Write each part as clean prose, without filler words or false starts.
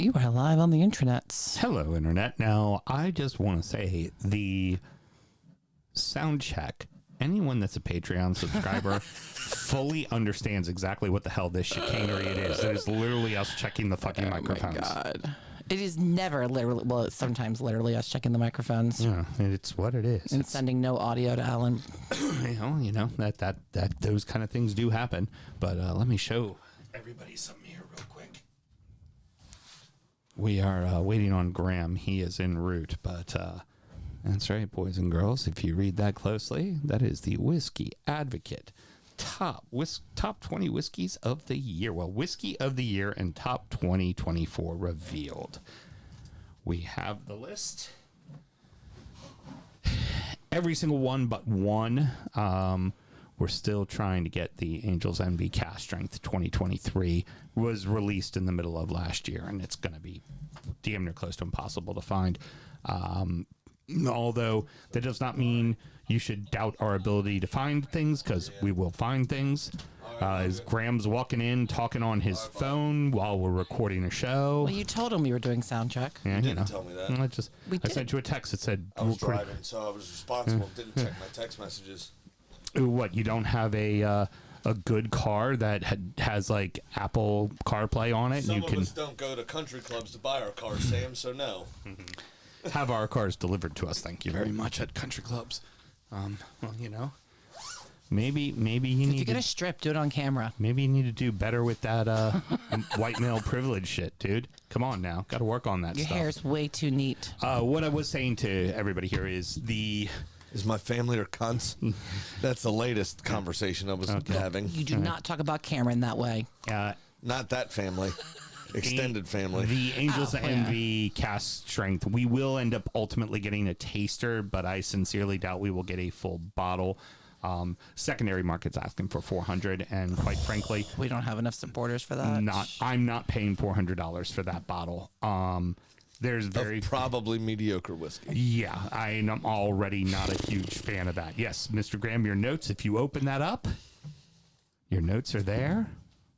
You are live on the intranets. Hello, Internet. Now, I just want to say the sound check. Anyone that's a Patreon subscriber fully understands exactly what the hell this chicanery it is. It is literally us checking the fucking microphones. Oh my God. It is never literally, well, it's sometimes literally us checking the microphones Yeah, it's what it is. and sending no audio to Alan. You know that those kind of things do happen. But let me show everybody something here real quick. We are waiting on Graham. He is en route, but that's right, boys and girls. If you read that closely, that is the Whiskey Advocate top 20 whiskeys of the year. Well, whiskey of the year and top 2024 revealed. We have the list. Every single one but one. We're still trying to get the Angels Envy Cast Strength 2023. Was released in the middle of last year, and it's going to be damn near close to impossible to find. Although that does not mean you should doubt our ability to find things, because we will find things. As Graham's walking in, talking on his phone while we're recording a show. Well, you told him we were doing sound check. Yeah, You didn't tell me that. I sent you a text that said, I was driving, so I was responsible. Didn't check my text messages. "What? You don't have a good car that has like Apple CarPlay on it, Some and you of can us don't go to country clubs to buy our cars, Sam, so no. have our cars delivered to us? Thank you very much at country clubs." Well, you know, maybe you If need you get to, a strip, do it on camera. maybe you need to do better with that white male privilege shit, dude. Come on now, got to work on that Your stuff. hair's way too neat. What I was saying to everybody here is Is my family or cunts? That's the latest conversation I was having. You do not talk about Cameron that way. Not that family. Extended family. The Angels Oh, yeah. Envy Cast Strength. We will end up ultimately getting a taster, but I sincerely doubt we will get a full bottle. Secondary market's asking for $400, and quite frankly, We don't have enough supporters for that. I'm not paying $400 for that bottle. There's very Probably mediocre whiskey. yeah, I am already not a huge fan of that. Yes, Mr. Graham, your notes. If you open that up, your notes are there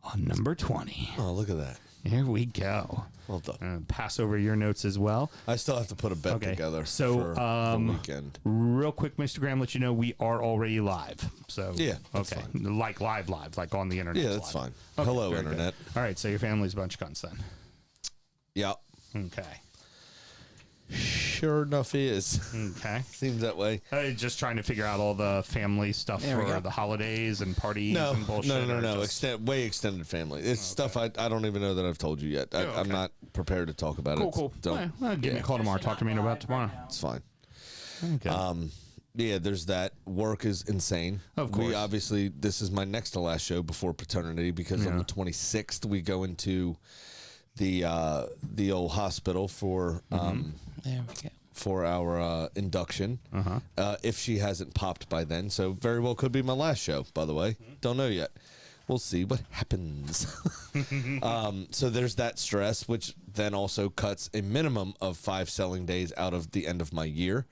on number 20. Oh, look at that. Here we go. Well done. Pass over your notes as well. I still have to put a bet Okay, together so, for the weekend. Real quick, Mr. Graham, let you know we are already live. So Yeah, that's okay, fine. like live, like on the internet. Yeah, that's live. fine. Okay, Hello, very good. Internet. All right, so your family's a bunch of cunts then. Yeah, Okay, sure enough is. okay. Seems that way. Just trying to figure out all the family stuff There we for go. the holidays and parties No, and bullshit. no. or just- Way extended family. It's stuff I don't even know that I've told you yet. okay. I'm not prepared to talk about Cool, it. cool. Don't. Well, give me a call tomorrow. Talk to me about tomorrow. It's fine. Okay. Yeah, there's that. Work is insane. Of course. We obviously, this is my next to last show before paternity because on Yeah. the 26th we go into the old hospital for There we go. for our induction. If she hasn't popped by then, so very well could be my last show. By the way, don't know yet. We'll see what happens. So there's that stress, which then also cuts a minimum of 5 selling days out of the end of my year.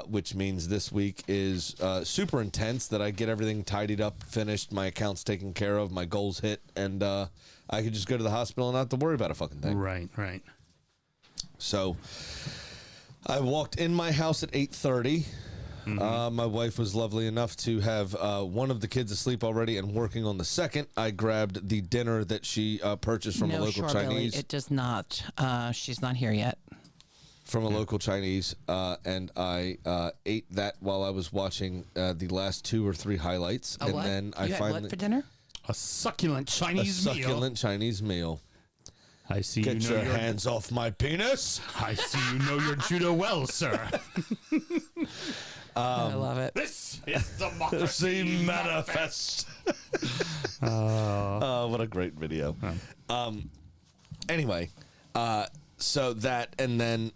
Which means this week is super intense, that I get everything tidied up, finished, my accounts taken care of, my goals hit, and I could just go to the hospital and not have to worry about a fucking thing. Right. So I walked in my house at 8:30. My wife was lovely enough to have one of the kids asleep already and working on the second. I grabbed the dinner that she purchased from a No, local Shore Chinese. Billy, it does not. She's not here yet. From a local Chinese, and I ate that while I was watching the last 2 or 3 highlights, and What? then I You had finally what for dinner? A succulent a Chinese meal. succulent Chinese meal. I see Get you know your hands off my penis! I see you know your judo well, sir. I love it. This is democracy See manifest. Oh, what a great video. Anyway, so that, and then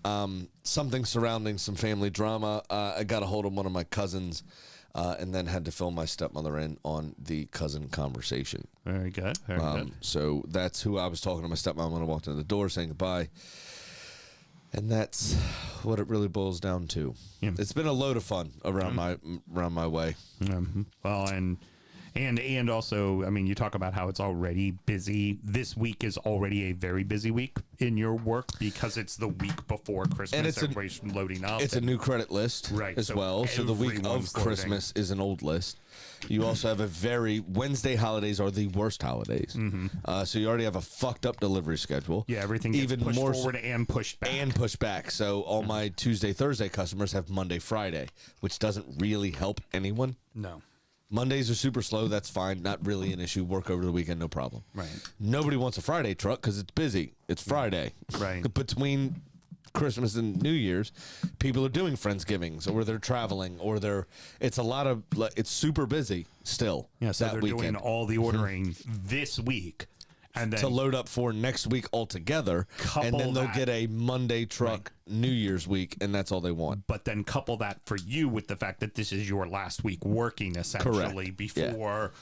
something surrounding some family drama. I got a hold of one of my cousins, and then had to fill my stepmother in on the cousin conversation. Very good. Very good. So that's who I was talking to my stepmom when I walked in the door, saying goodbye. And that's what it really boils down to. Yeah. It's been a load of fun around my way. Well, and And also, I mean, you talk about how it's already busy. This week is already a very busy week in your work because it's the week before Christmas. And it's everybody's loading up. It's a new credit list Right, as so well. So the week of everyone's loading. Christmas is an old list. You also have a very Wednesday holidays are the worst holidays. So you already have a fucked up delivery schedule. Yeah, everything gets even pushed more forward and pushed back. and push back. So all my Tuesday, Thursday customers have Monday, Friday, which doesn't really help anyone. no. Mondays are super slow. That's fine. Not really an issue. Work over the weekend, no problem. Right. Nobody wants a Friday truck because it's busy. It's Friday. Right. Between Christmas and New Year's, people are doing Friendsgivings or they're traveling or it's a lot of, it's super busy still. Yeah, so that they're weekend. doing all the ordering this week. And then to load up for next week altogether, and then Couple they'll that. get a Monday truck New Year's week, and that's all they want. but then couple that for you with the fact that this is your last week working essentially before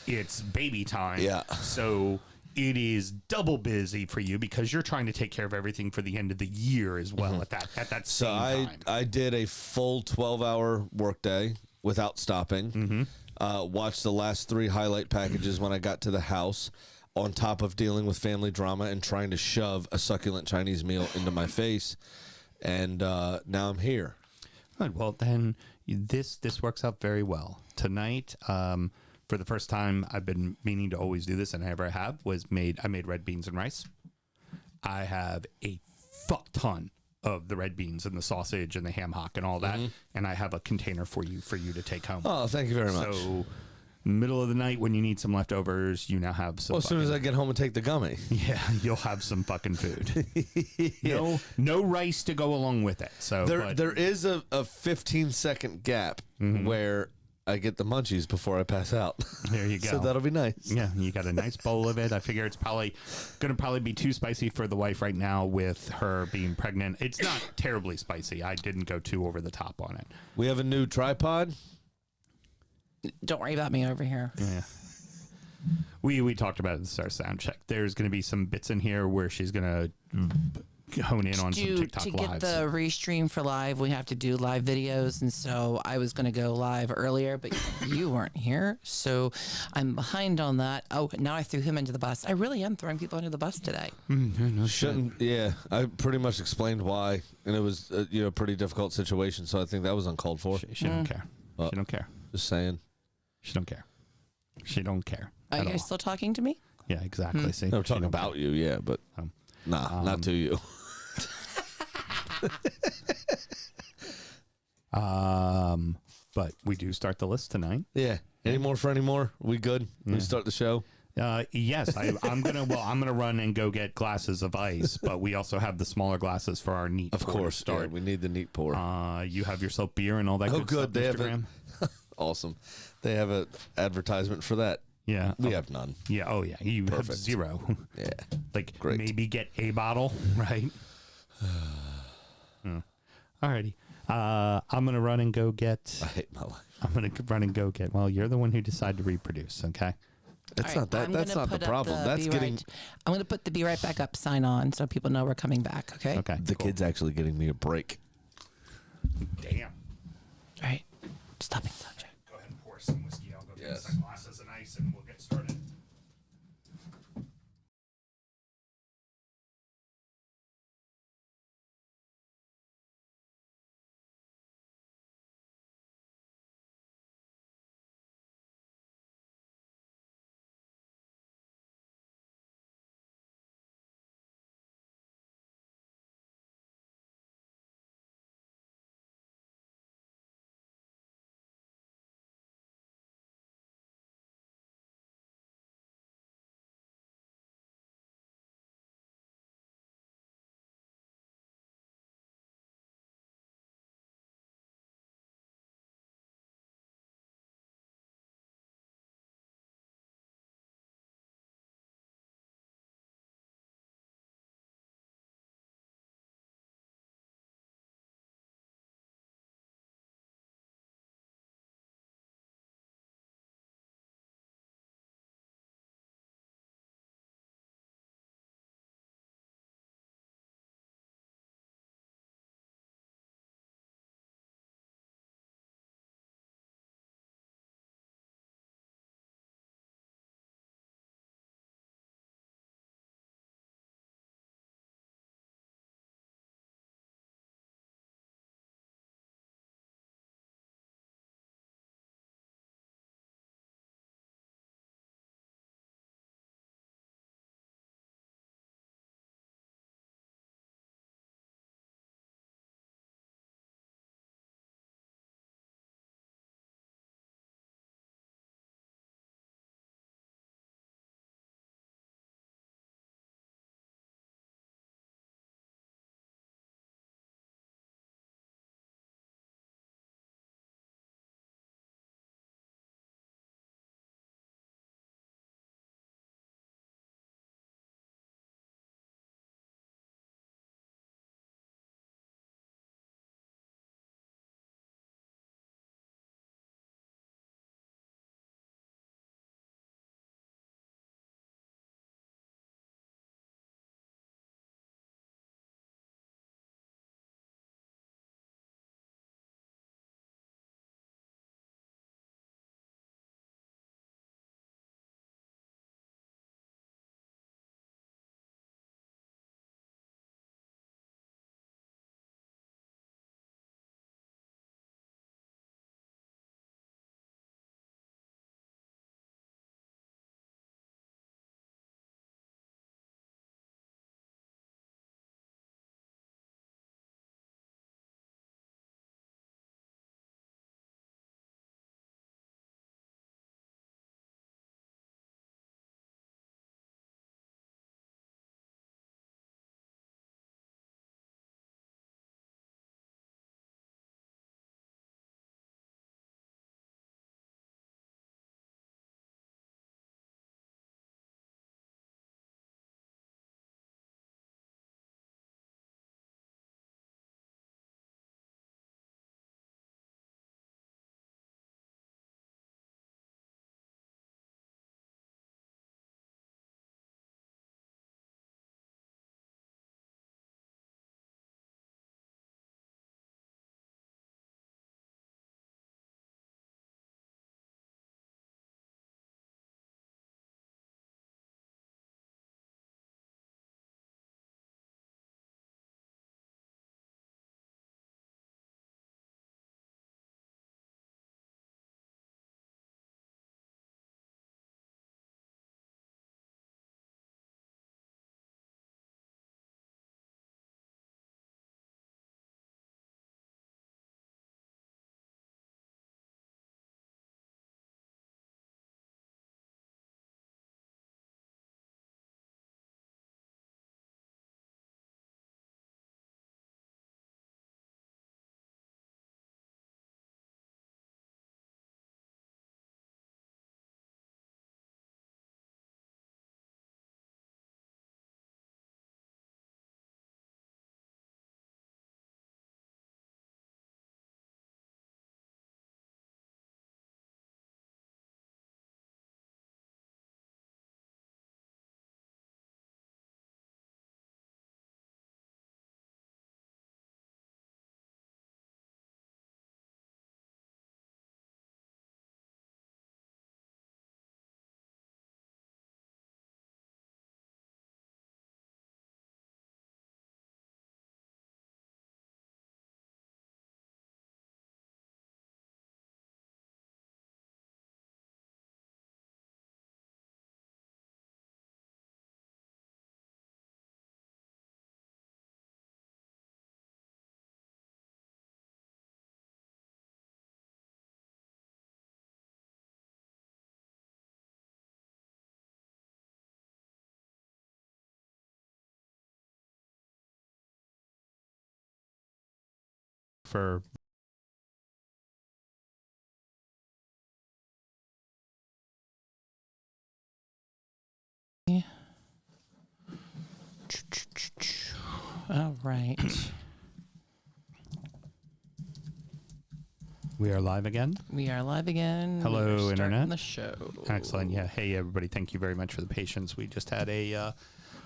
it's baby time. Yeah. So it is double busy for you because you're trying to take care of everything for the end of the year as well at that So same time. I did a full 12-hour workday without stopping. Watched the last 3 highlight packages when I got to the house, on top of dealing with family drama and trying to shove a succulent Chinese meal into my face. And now I'm here. Good. Well, then this works out very well. Tonight, for the first time, I've been meaning to always do this, and I never have, I made red beans and rice. I have a fuck ton of the red beans and the sausage and the ham hock and all that, and I have a container for you to take home. Oh, thank you very much. So, middle of the night when you need some leftovers, you now have some. Well, as soon as I get home and take the gummy. yeah, you'll have some fucking food. No rice to go along with it. So There is a 15-second gap where I get the munchies before I pass out. There you go. So that'll be nice. Yeah, you got a nice bowl of it. I figure it's probably going to be too spicy for the wife right now with her being pregnant. It's not terribly spicy. I didn't go too over the top on it. We have a new tripod. Don't worry about me over here. Yeah. We talked about it at our sound check. There's going to be some bits in here where she's going to hone in on some TikTok to lives. get the restream for live, we have to do live videos, and so I was going to go live earlier, but you weren't here, so I'm behind on that. Oh, now I threw him into the bus. I really am throwing people under the bus today. Shouldn't. Yeah, I pretty much explained why, and it was a pretty difficult situation. So I think that was uncalled for. She don't care. She don't care. Just saying. She don't care. She don't care. Are at you guys all. still talking to me? Yeah, exactly. See, No, we're She talking don't about you, yeah, but not to you. But we do start the list tonight. Yeah. Any more for any more? We good? We start the show. Yes, I'm gonna run and go get glasses of ice, but we also have the smaller glasses for our neat. Of pour to course, start. yeah, we need the neat pour. You have yourself beer and all that. Oh, good. good. They Stuff, have Mr. Graham? Awesome. They have an advertisement for that. Yeah, We have none. Yeah. Oh, yeah. You have Perfect. 0. Yeah. Like Great. maybe get a bottle, right? Alrighty. I'm gonna run and go get. I hate my life. I'm gonna run and go get. Well, you're the one who decided to reproduce. Okay. It's All right, not that. I'm That's gonna not the put up problem. That's be getting right. I'm going to put the Be Right Back Up sign on so people know we're coming back, okay? Okay. the cool. kids actually getting me a break. Damn. All right. Stopping subject. Go ahead and pour some whiskey. I'll go get Yes. some glasses and ice, and we'll get started. for All right. we are live again. We are live again. Hello, We're starting Internet. The show. Excellent. Yeah. Hey, everybody. Thank you very much for the patience. We just had a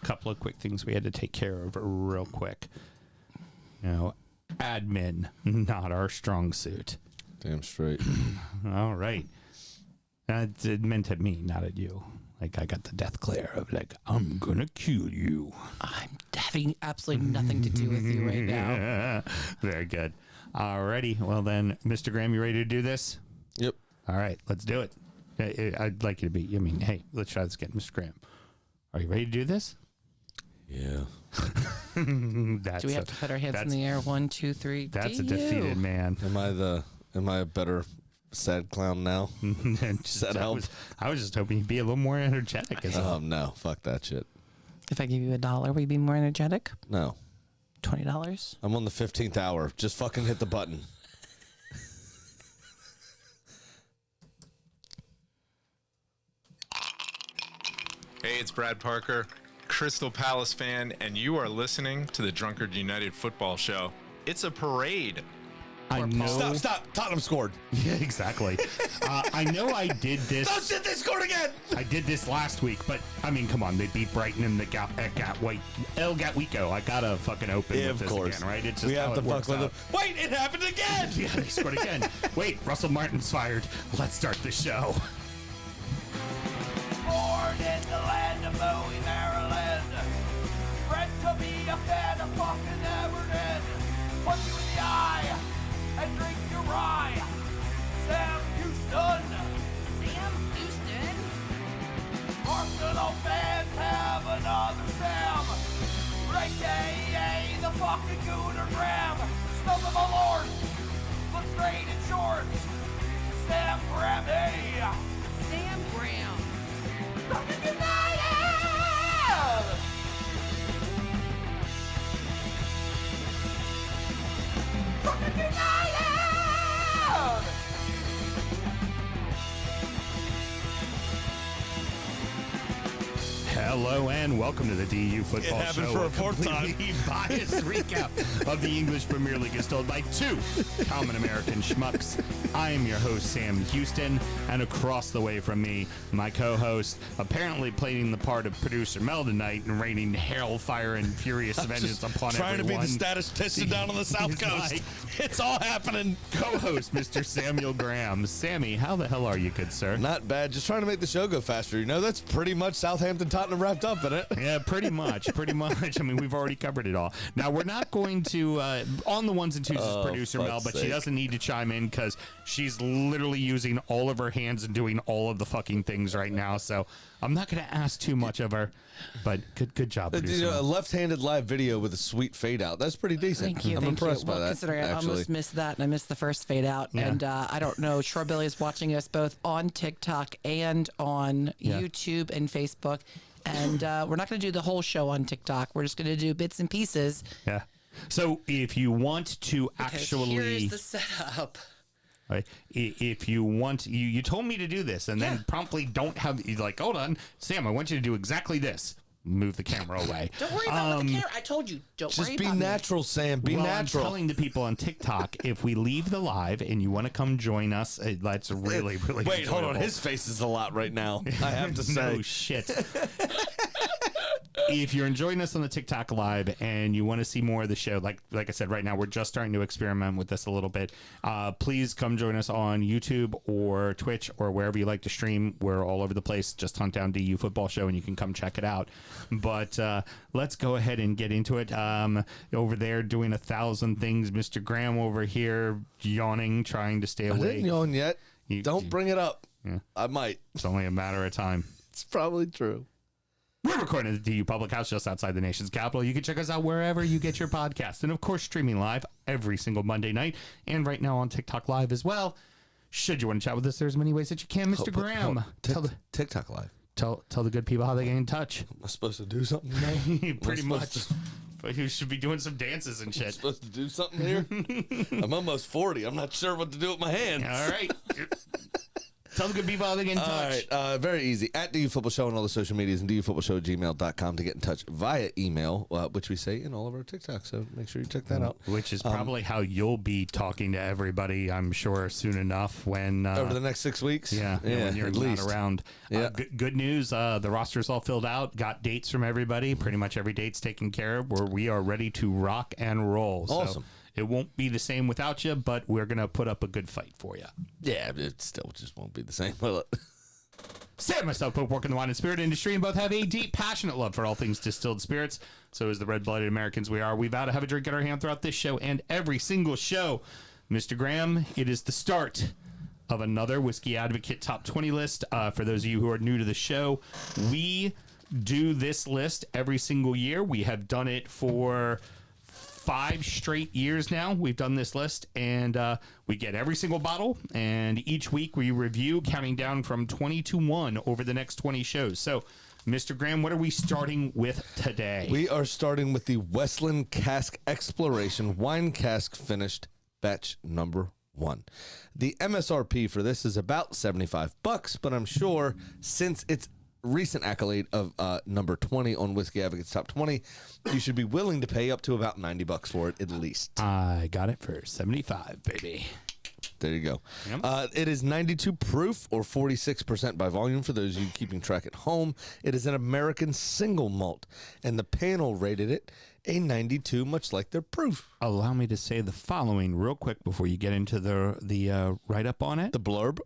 couple of quick things we had to take care of real quick. You know, admin, not our strong suit. Damn straight. All right. It meant at me, not at you. Like, I got the death glare of, like, I'm going to kill you. I'm having absolutely nothing to do with you right now. Very good. Alrighty. Well, then, Mr. Graham, you ready to do this? Yep. All right. Let's do it. I'd like you to be. I mean, hey, let's try this again. Mr. Graham, are you ready to do this? Yeah. That's Do we have to put our hands in the air? 1, 2, 3. That's a do you? defeated man. Am I a better sad clown now? Sad help? I was just hoping you'd be a little more energetic. No. Fuck that shit. If I give you $1, will you be more energetic? No. $20? I'm on the 15th hour. Just fucking hit the button. Hey, it's Brad Parker, Crystal Palace fan, and you are listening to the Drunkard United Football Show. It's a parade. I know. Stop. Tottenham scored. Yeah, exactly. I know I did this. Oh shit, they scored again. I did this last week, but I mean, come on, they beat Brighton in the El Gatwico. I gotta fucking open with this again, right? It's just we have to fuck with them. them. Wait, it happened again. Yeah, they scored again. Wait, Russell Martin's fired. Let's start the show. Born in the land of Bowie, Maryland. Bred to be a fan of fucking Everton. Punch you in the eye and drink your rye. Sam Houston. Sam Houston? Arsenal fans have another Sam. AKA the fucking Gooner Graham. Snub of my lord. Looks great in shorts. Sam Graham, hey. Sam Graham. Fucking United! Fucking United! Hello and welcome to the DU Football It happened Show. for a fourth time. completely biased recap of the English Premier League is told by two common American schmucks. I am your host, Sam Houston, and across the way from me, my co-host, apparently playing the part of producer Mel tonight and raining hellfire and furious vengeance upon Trying everyone. to be the statistician down on the South He's Coast. like- It's all happening. Co-host, Mr. Samuel Graham. Sammy, how the hell are you, good sir? Not bad. Just trying to make the show go faster. You know, that's pretty much Southampton Tottenham wrapped up in it. Yeah, pretty much. I mean, we've already covered it all. Now, we're not going to, on the ones and twos is producer Mel, fuck's but she sake. doesn't need to chime in because she's literally using all of her hands and doing all of the fucking things right now. So I'm not going to ask too much of her, but good job, producer You know, a Mel. left-handed live video with a sweet fade out. That's pretty decent. Thank you. I'm thank impressed you. by Well, that. considering I actually. almost missed that and I missed the first fade out. Yeah. And I don't know, Shorbilly is watching us both on TikTok and on Yeah. YouTube and Facebook. And we're not going to do the whole show on TikTok. We're just going to do bits and pieces. Yeah. So if you want to Because actually... here's the setup. Right. If you want, you told me to do this, and Yeah. then promptly don't have, you're like, hold on, Sam, I want you to do exactly this. Move the camera away. Don't worry about the camera. I told you, don't Just worry be about me. natural, Sam. Be Well, natural. I'm telling the people on TikTok, if we leave the live and you want to come join us, that's really, really Wait, hold on. enjoyable. His face is a lot right now. I have to No say. shit. If you're enjoying us on the TikTok live and you want to see more of the show, like I said, right now we're just starting to experiment with this a little bit. Please come join us on YouTube or Twitch or wherever you like to stream. We're all over the place. Just hunt down DU Football Show and you can come check it out. But let's go ahead and get into it. Over there doing 1,000 things, Mr. Graham over here yawning, trying to stay I awake. didn't yawn yet. You- Don't bring it up. Yeah. I might. It's only a matter of time. It's probably true. We're recording at the DU Public House just outside the nation's capital. You can check us out wherever you get your podcasts. And, of course, streaming live every single Monday night and right now on TikTok Live as well. Should you want to chat with us, there's many ways that you can. Mr. Graham, TikTok live. tell the good people how they get in touch. Am I supposed to do something? Pretty much. You should be doing some dances and shit. Supposed to do something here? I'm almost 40. I'm not sure what to do with my hands. All right. Tell the good people how they get in touch. All right, very easy. At DU Football Show on all the social medias and dufootballshow@gmail.com to get in touch via email, which we say in all of our TikToks. So make sure you check that out. Which is probably how you'll be talking to everybody, I'm sure, soon enough when... over the next 6 weeks? Yeah, when you're at not least. around. Yeah. Good news. The roster's all filled out. Got dates from everybody. Pretty much every date's taken care of. We are ready to rock and roll. Awesome. So it won't be the same without you, but we're going to put up a good fight for you. Yeah, it still just won't be the same, will it? Sam and myself both work in the wine and spirit industry and both have a deep, passionate love for all things distilled spirits. So as the red-blooded Americans we are, we vow to have a drink in our hand throughout this show and every single show. Mr. Graham, it is the start of another Whiskey Advocate Top 20 list. For those of you who are new to the show, we do this list every single year. We have done it for 5 straight years now. We've done this list, and we get every single bottle, and each week we review, counting down from 20 to 1 over the next 20 shows. So, Mr. Graham, what are we starting with today? We are starting with the Westland Cask Exploration Wine Cask Finished Batch number 1. The MSRP for this is about $75, but I'm sure since it's recent accolade of number 20 on Whiskey Advocates Top 20, you should be willing to pay up to about $90 for it at least. I got it for 75, baby. There you go. Yep. It is 92 proof or 46% by volume for those of you keeping track at home. It is an American single malt, and the panel rated it a 92, much like their proof. Allow me to say the following real quick before you get into the write-up on it. The blurb.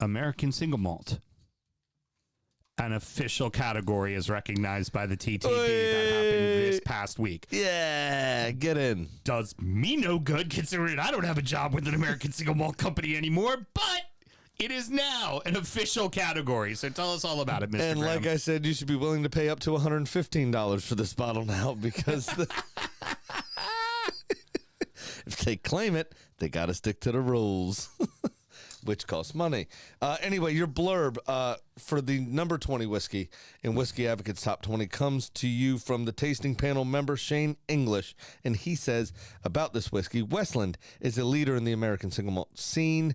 American single malt. An official category is recognized by the TTB that happened this past week. Yeah, get in. Does me no good considering I don't have a job with an American single malt company anymore, but it is now an official category. So tell us all about it, Mr. And Graham. like I said, you should be willing to pay up to $115 for this bottle now because if they claim it, they got to stick to the rules. Which costs money. Anyway, your blurb for the number 20 whiskey in Whiskey Advocates Top 20 comes to you from the tasting panel member Shane English, and he says about this whiskey, Westland is a leader in the American single malt scene,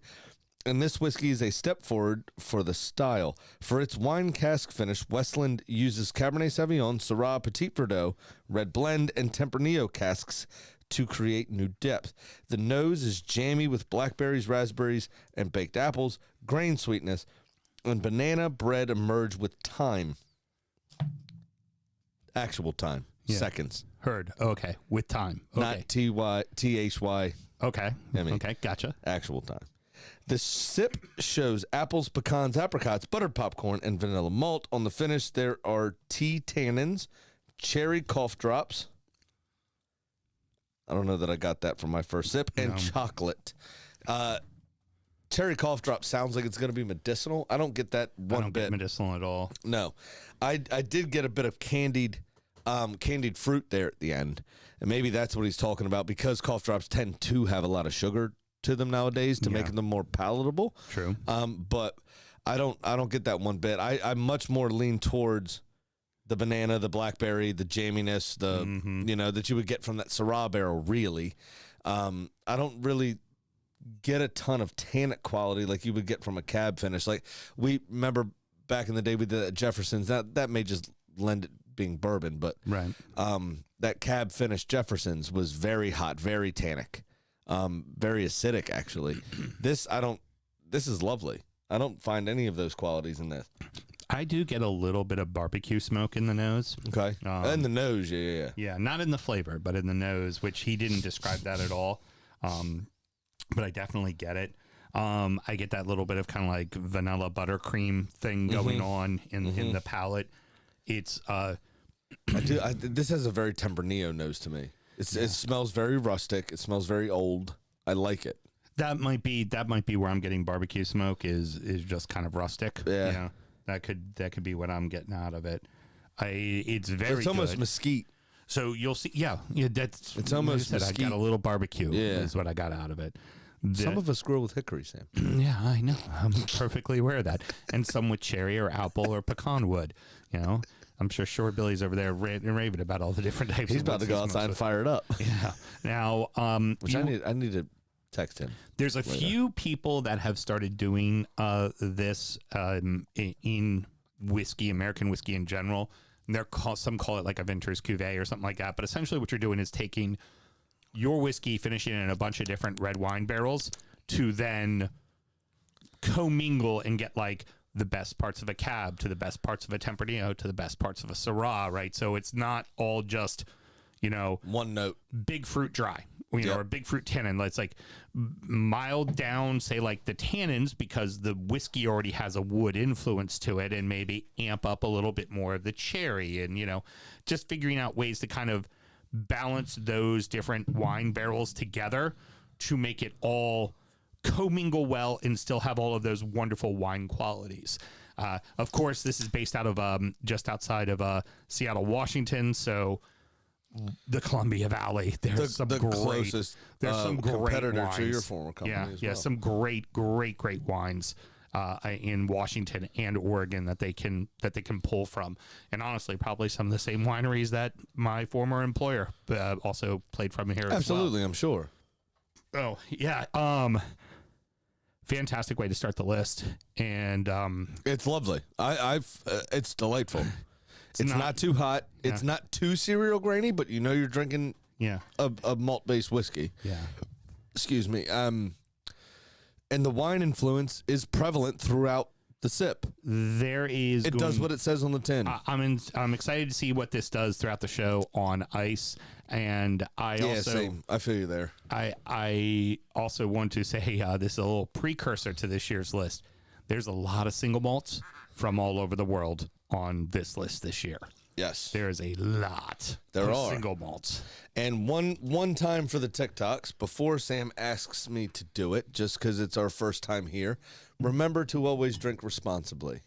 and this whiskey is a step forward for the style. For its wine cask finish, Westland uses Cabernet Sauvignon, Syrah, Petit Verdot, Red Blend, and Tempranillo casks to create new depth. The nose is jammy with blackberries, raspberries, and baked apples, grain sweetness, and banana bread emerge with time. Actual time. Yeah. Seconds. Heard. Okay. With time. Okay. Not T-H-Y. Okay. I mean- okay. Gotcha. Actual time. The sip shows apples, pecans, apricots, buttered popcorn, and vanilla malt. On the finish, there are tea tannins, cherry cough drops. I don't know that I got that from my first sip. And chocolate. Cherry cough drop sounds like it's going to be medicinal. I don't get that one I don't bit. get medicinal at all. No. I did get a bit of candied fruit there at the end. And maybe that's what he's talking about because cough drops tend to have a lot of sugar to them nowadays to make them more palatable. True. But I don't get that one bit. I much more lean towards the banana, the blackberry, the jamminess, that you would get from that Syrah barrel, really. I don't really get a ton of tannic quality like you would get from a cab finish. Like, we remember back in the day we did at Jefferson's. That may just lend it being bourbon, but Right. That cab finish Jefferson's was very hot, very tannic, very acidic, actually. This is lovely. I don't find any of those qualities in this. I do get a little bit of barbecue smoke in the nose. Okay. In the nose, yeah. Yeah, not in the flavor, but in the nose, which he didn't describe that at all. But I definitely get it. I get that little bit of kind of like vanilla buttercream thing going on in the palate. It's This has a very Tempranillo nose to me. It smells very rustic. It smells very old. I like it. that might be where I'm getting barbecue smoke is just kind of rustic. Yeah. You know, that could be what I'm getting out of it. It's very It's almost good. mesquite. So you'll see. Yeah. That's It's almost like I said, I mesquite. got a little barbecue. Yeah. Is what I got out of it. Some of us grill with hickory, Sam. Yeah, I know. I'm perfectly aware of that. And some with cherry or apple or pecan wood, you know. I'm sure Short Billy's over there raving about all the different types. He's of about to go whiskeys outside and fire it up. Yeah. Now, Which I need to text him. there's a few people that have started doing this in whiskey, American whiskey in general. And some call it like a Vinters Cuvée or something like that. But essentially what you're doing is taking your whiskey, finishing it in a bunch of different red wine barrels to then commingle and get like the best parts of a Cab to the best parts of a Tempranillo to the best parts of a Syrah, right? So it's not all just, One note. big fruit dry, or big fruit tannin. It's like mild down, say like the tannins, because the whiskey already has a wood influence to it, and maybe amp up a little bit more of the cherry, and just figuring out ways to kind of balance those different wine barrels together to make it all commingle well and still have all of those wonderful wine qualities. Of course, this is based out of just outside of Seattle, Washington. So the Columbia Valley. There's some great closest competitor wines. to your former company. Yeah, some great wines in Washington and Oregon that they can pull from, and honestly, probably some of the same wineries that my former employer also played from here. Absolutely, as well. I'm sure. Oh yeah. Fantastic way to start the list, and It's lovely. It's delightful. It's not too hot. Yeah. It's not too cereal grainy, but you're drinking a malt-based whiskey. Yeah. Excuse me. And the wine influence is prevalent throughout the sip. There is. It does what it says on the tin. I'm excited to see what this does throughout the show on ice, and Same. I feel you there. I also want to say this is a little precursor to this year's list. There's a lot of single malts from all over the world on this list this year. Yes. There is a lot There of are. single malts. And one time for the TikToks, before Sam asks me to do it, just because it's our first time here, remember to always drink responsibly.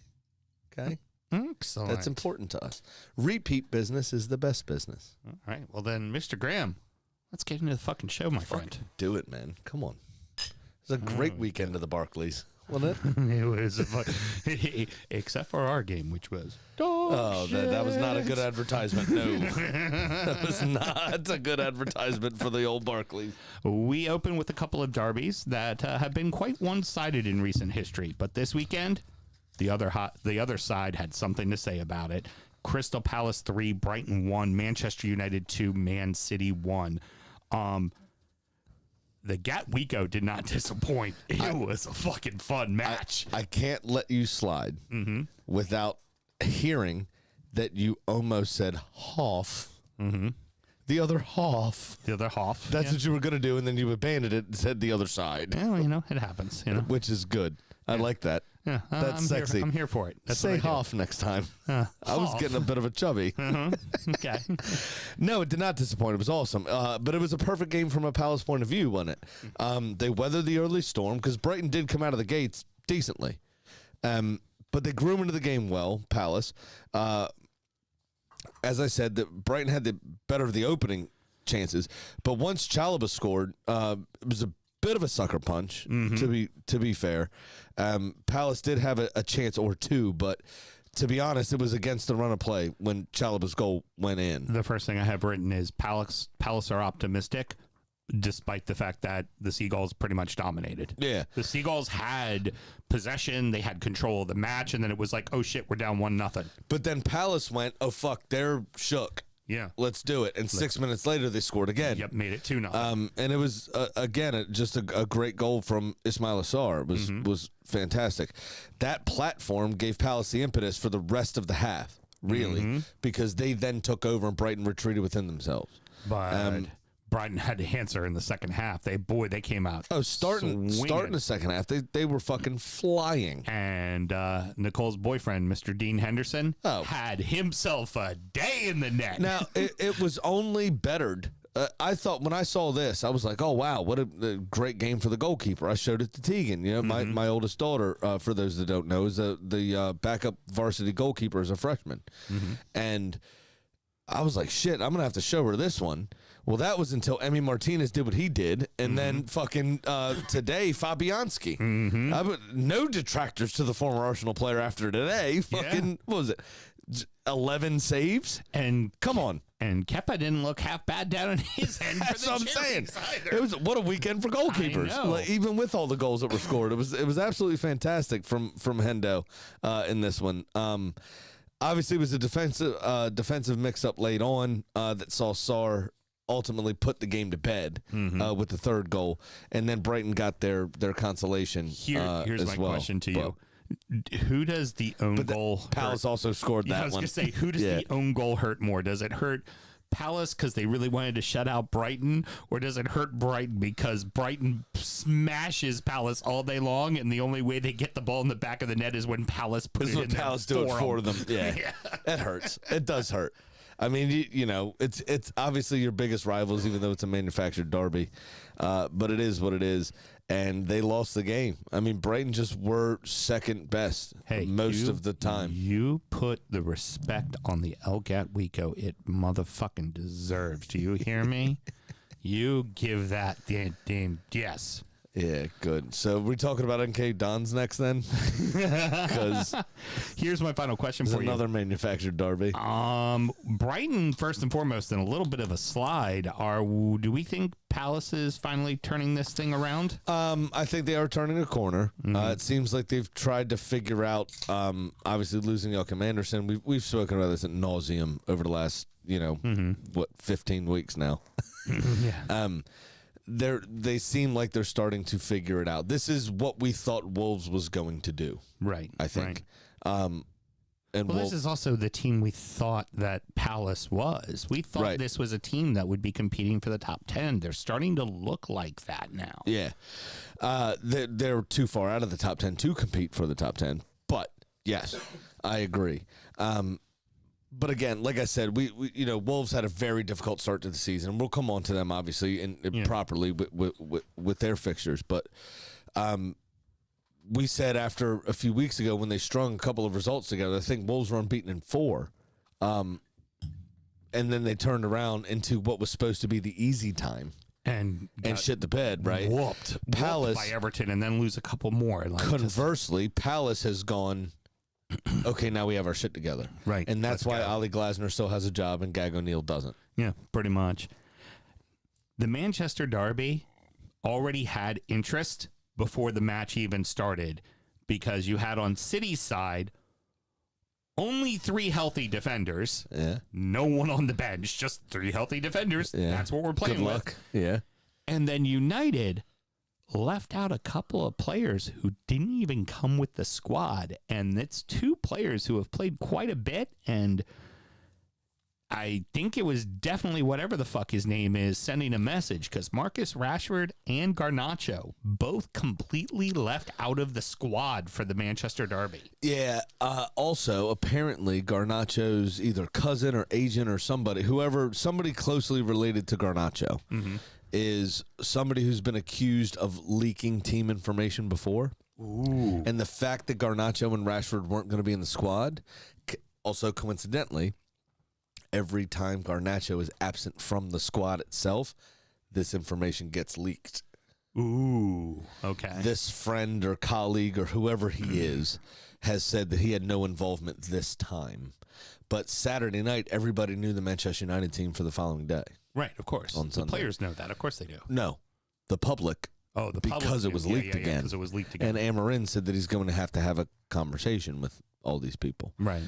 Okay? Excellent. That's important to us. Repeat business is the best business. All right. Well, then, Mr. Graham, let's get into the fucking show, my friend. Do it, man. Come on. It was a great weekend of the Barclays, wasn't it? It was except for our game, which was That was not a good advertisement. No. That was not a good advertisement for the old Barclays. We open with a couple of derbies that have been quite one-sided in recent history, but this weekend, the other side had something to say about it. Crystal Palace 3, Brighton 1, Manchester United 2, Man City 1. The Gatwico did not disappoint. It was a fucking fun match. I can't let you slide without hearing that you almost said half. Mm-hmm. The other half. The other half. That's what you were going to do, and then you abandoned it and said the other side. Well, it happens. Which is good. I like that. Yeah, That's I'm sexy. I'm here for it. That's Say what I do. half next time. I was half. getting a bit of a chubby. Okay. No, it did not disappoint. It was awesome. But it was a perfect game from a Palace point of view, wasn't it? They weathered the early storm because Brighton did come out of the gates decently. But they grew into the game well, Palace. As I said, that Brighton had the better of the opening chances. But once Chalobah scored, it was a bit of a sucker punch, to be fair. Palace did have a chance or two, but to be honest, it was against the run of play when Chalobah's goal went in. The first thing I have written is Palace are optimistic, despite the fact that the Seagulls pretty much dominated. Yeah. The Seagulls had possession, they had control of the match, and then it was like, oh shit, we're down 1-0. But then Palace went, oh fuck, they're shook. Yeah. Let's do it. And 6 minutes later, they scored again. Yep, made it 2-0. And it was, again, just a great goal from Ismail Assar. It was fantastic. That platform gave Palace the impetus for the rest of the half, really, because they then took over and Brighton retreated within themselves. But Brighton had to answer in the second half. They came out. Starting the second half, they were fucking flying. And Nicole's boyfriend, Mr. Dean Henderson, had himself a day in the net. Now, it was only bettered. I thought when I saw this, I was like, oh, wow, what a great game for the goalkeeper. I showed it to Tegan. My oldest daughter, for those that don't know, is the backup varsity goalkeeper as a freshman. And I was like, shit, I'm going to have to show her this one. Well, that was until Emi Martinez did what he did, and then fucking today, Fabianski. No detractors to the former Arsenal player after today. Fucking, what was it? 11 saves. And Come on. And Kepa didn't look half bad down on his end. That's for the what I'm saying. Cherries either. It was what a weekend for goalkeepers. I know. Like, even with all the goals that were scored, it was absolutely fantastic from Hendo in this one. Obviously, it was a defensive mix-up late on that saw Sarr ultimately put the game to bed with the third goal, and then Brighton got their consolation. Here's as my well. question to you: who does the own goal? Palace hurt? also scored Yeah, that I was one. gonna say, who does Yeah. the own goal hurt more? Does it hurt Palace because they really wanted to shut out Brighton, or does it hurt Brighton because Brighton smashes Palace all day long, and the only way they get the ball in the back of the net is when Palace puts This it is in what there Palace do it for them? them. Yeah. It hurts. It does hurt. I mean, you know, it's obviously your biggest rivals, even though it's a manufactured derby. But it is what it is. And they lost the game. I mean, Brighton just were second best most of the time. You put the respect on the El Gatwico it motherfucking deserves. Do you hear me? You give that damn yes. Yeah, good. So we talking about NK Dons next then? Because Here's my final question it's for another manufactured derby. Brighton, first and foremost, in a little bit of a slide. Do we think Palace is finally turning this thing around? I think they are turning a corner. It seems like they've tried to figure out, obviously losing Joachim Anderson. We've spoken about this ad nauseum over the last, 15 weeks now. Yeah. They seem like they're starting to figure it out. This is what we thought Wolves was going to do, Right. I think. Right. And Well, Wolves, this is also the team we thought that Palace was. We thought Right. this was a team that would be competing for the top 10. They're starting to look like that now. yeah, they're too far out of the top 10 to compete for the top 10. But yes, I agree. But again, like I said, we Wolves had a very difficult start to the season. We'll come on to them obviously and properly with their fixtures. But we said after a few weeks ago when they strung a couple of results together, I think Wolves were unbeaten in 4. And then they turned around into what was supposed to be the easy time And shit the bed, right? whooped Palace by Everton and then lose a couple more. Like, Conversely, Palace has gone, okay, now we have our shit together. Right. And that's Let's why go. Ollie Glasner still has a job and Gag O'Neill doesn't. Yeah, pretty much. The Manchester Derby already had interest before the match even started because you had on City's side only 3 healthy defenders. Yeah. No one on the bench, just 3 healthy defenders. Yeah. That's what we're playing Good with. luck. Yeah. And then United left out a couple of players who didn't even come with the squad. And it's 2 players who have played quite a bit. And I think it was definitely whatever the fuck his name is sending a message because Marcus Rashford and Garnacho both completely left out of the squad for the Manchester Derby. Yeah. Also, apparently, Garnacho's either cousin or agent or somebody closely related to Garnacho is somebody who's been accused of leaking team information before. Ooh. And the fact that Garnacho and Rashford weren't going to be in the squad, also coincidentally, every time Garnacho is absent from the squad itself, this information gets leaked. Ooh, okay. This friend or colleague or whoever he is has said that he had no involvement this time. But Saturday night, everybody knew the Manchester United team for the following day. Right, of course. On The Sunday. players know that. Of course they do. No, the public. Oh, the Because public it was knew. leaked again. Because it was leaked again. And Amarin said that he's going to have a conversation with all these people. Right.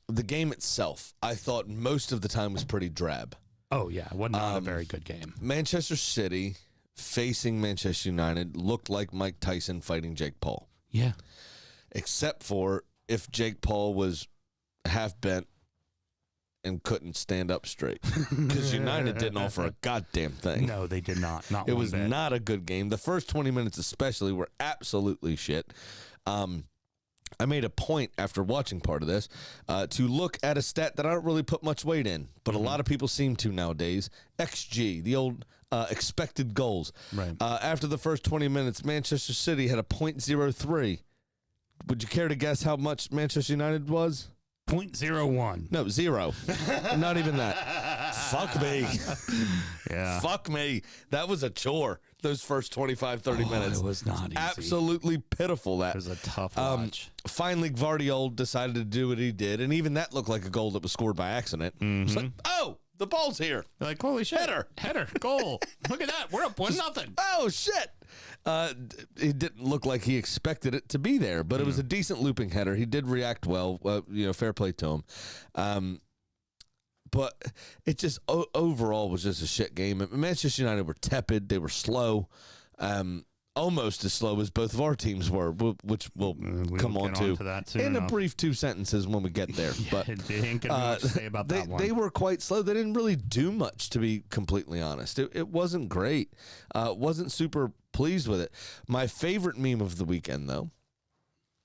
The game itself, I thought most of the time was pretty drab. Oh, yeah. It was not a very good game. Manchester City facing Manchester United looked like Mike Tyson fighting Jake Paul. Yeah. Except for if Jake Paul was half bent and couldn't stand up straight. Because United didn't offer a goddamn thing. No, they did not. Not It one was bit. not a good game. The first 20 minutes especially were absolutely shit. I made a point after watching part of this to look at a stat that I don't really put much weight in, but a lot of people seem to nowadays. XG, the old expected goals. Right. After the first 20 minutes, Manchester City had a .03. Would you care to guess how much Manchester United was? 0.01. No, 0. Not even that. Fuck me. Yeah. Fuck me. That was a chore, those first 25, 30 minutes. It was not easy. Absolutely pitiful, that. It was a tough watch. Finally, Gvardiol decided to do what he did, and even that looked like a goal that was scored by accident. It's like, oh, the ball's here. You're like, holy shit. Header, goal. Look at that. We're up 1-0. Oh, shit. It didn't look like he expected it to be there, but it was a decent looping header. He did react well. Fair play to him. But it just overall was just a shit game. Manchester United were tepid. They were slow. Almost as slow as both of our teams were, which we'll come on to that soon in enough. a brief 2 sentences when we get there. But They ain't gonna be much to say about that one. they were quite slow. They didn't really do much, to be completely honest. It wasn't great. Wasn't super pleased with it. My favorite meme of the weekend, though,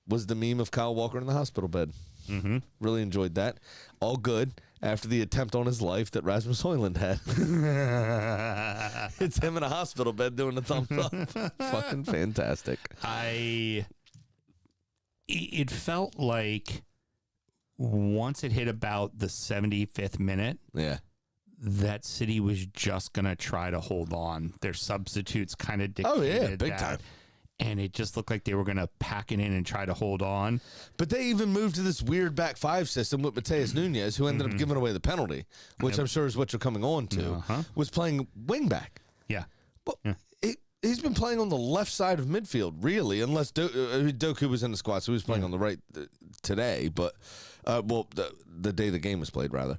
was the meme of Kyle Walker in the hospital bed. Mm-hmm. Really enjoyed that. All good after the attempt on his life that Rasmus Højlund had. It's him in a hospital bed doing the thumbs up. Fucking fantastic. It felt like once it hit about the 75th minute, Yeah. that City was just going to try to hold on. Their substitutes kind of dictated Oh, yeah, big that. time. And it just looked like they were going to pack it in and try to hold on. But they even moved to this weird back five system with Mateus Nunes, who ended up giving away the penalty, which I'm sure is what you're coming on to, was playing wing back. Yeah. Well, he's been playing on the left side of midfield, really, unless Doku was in the squad, so he was playing on the right today. But the day the game was played, rather,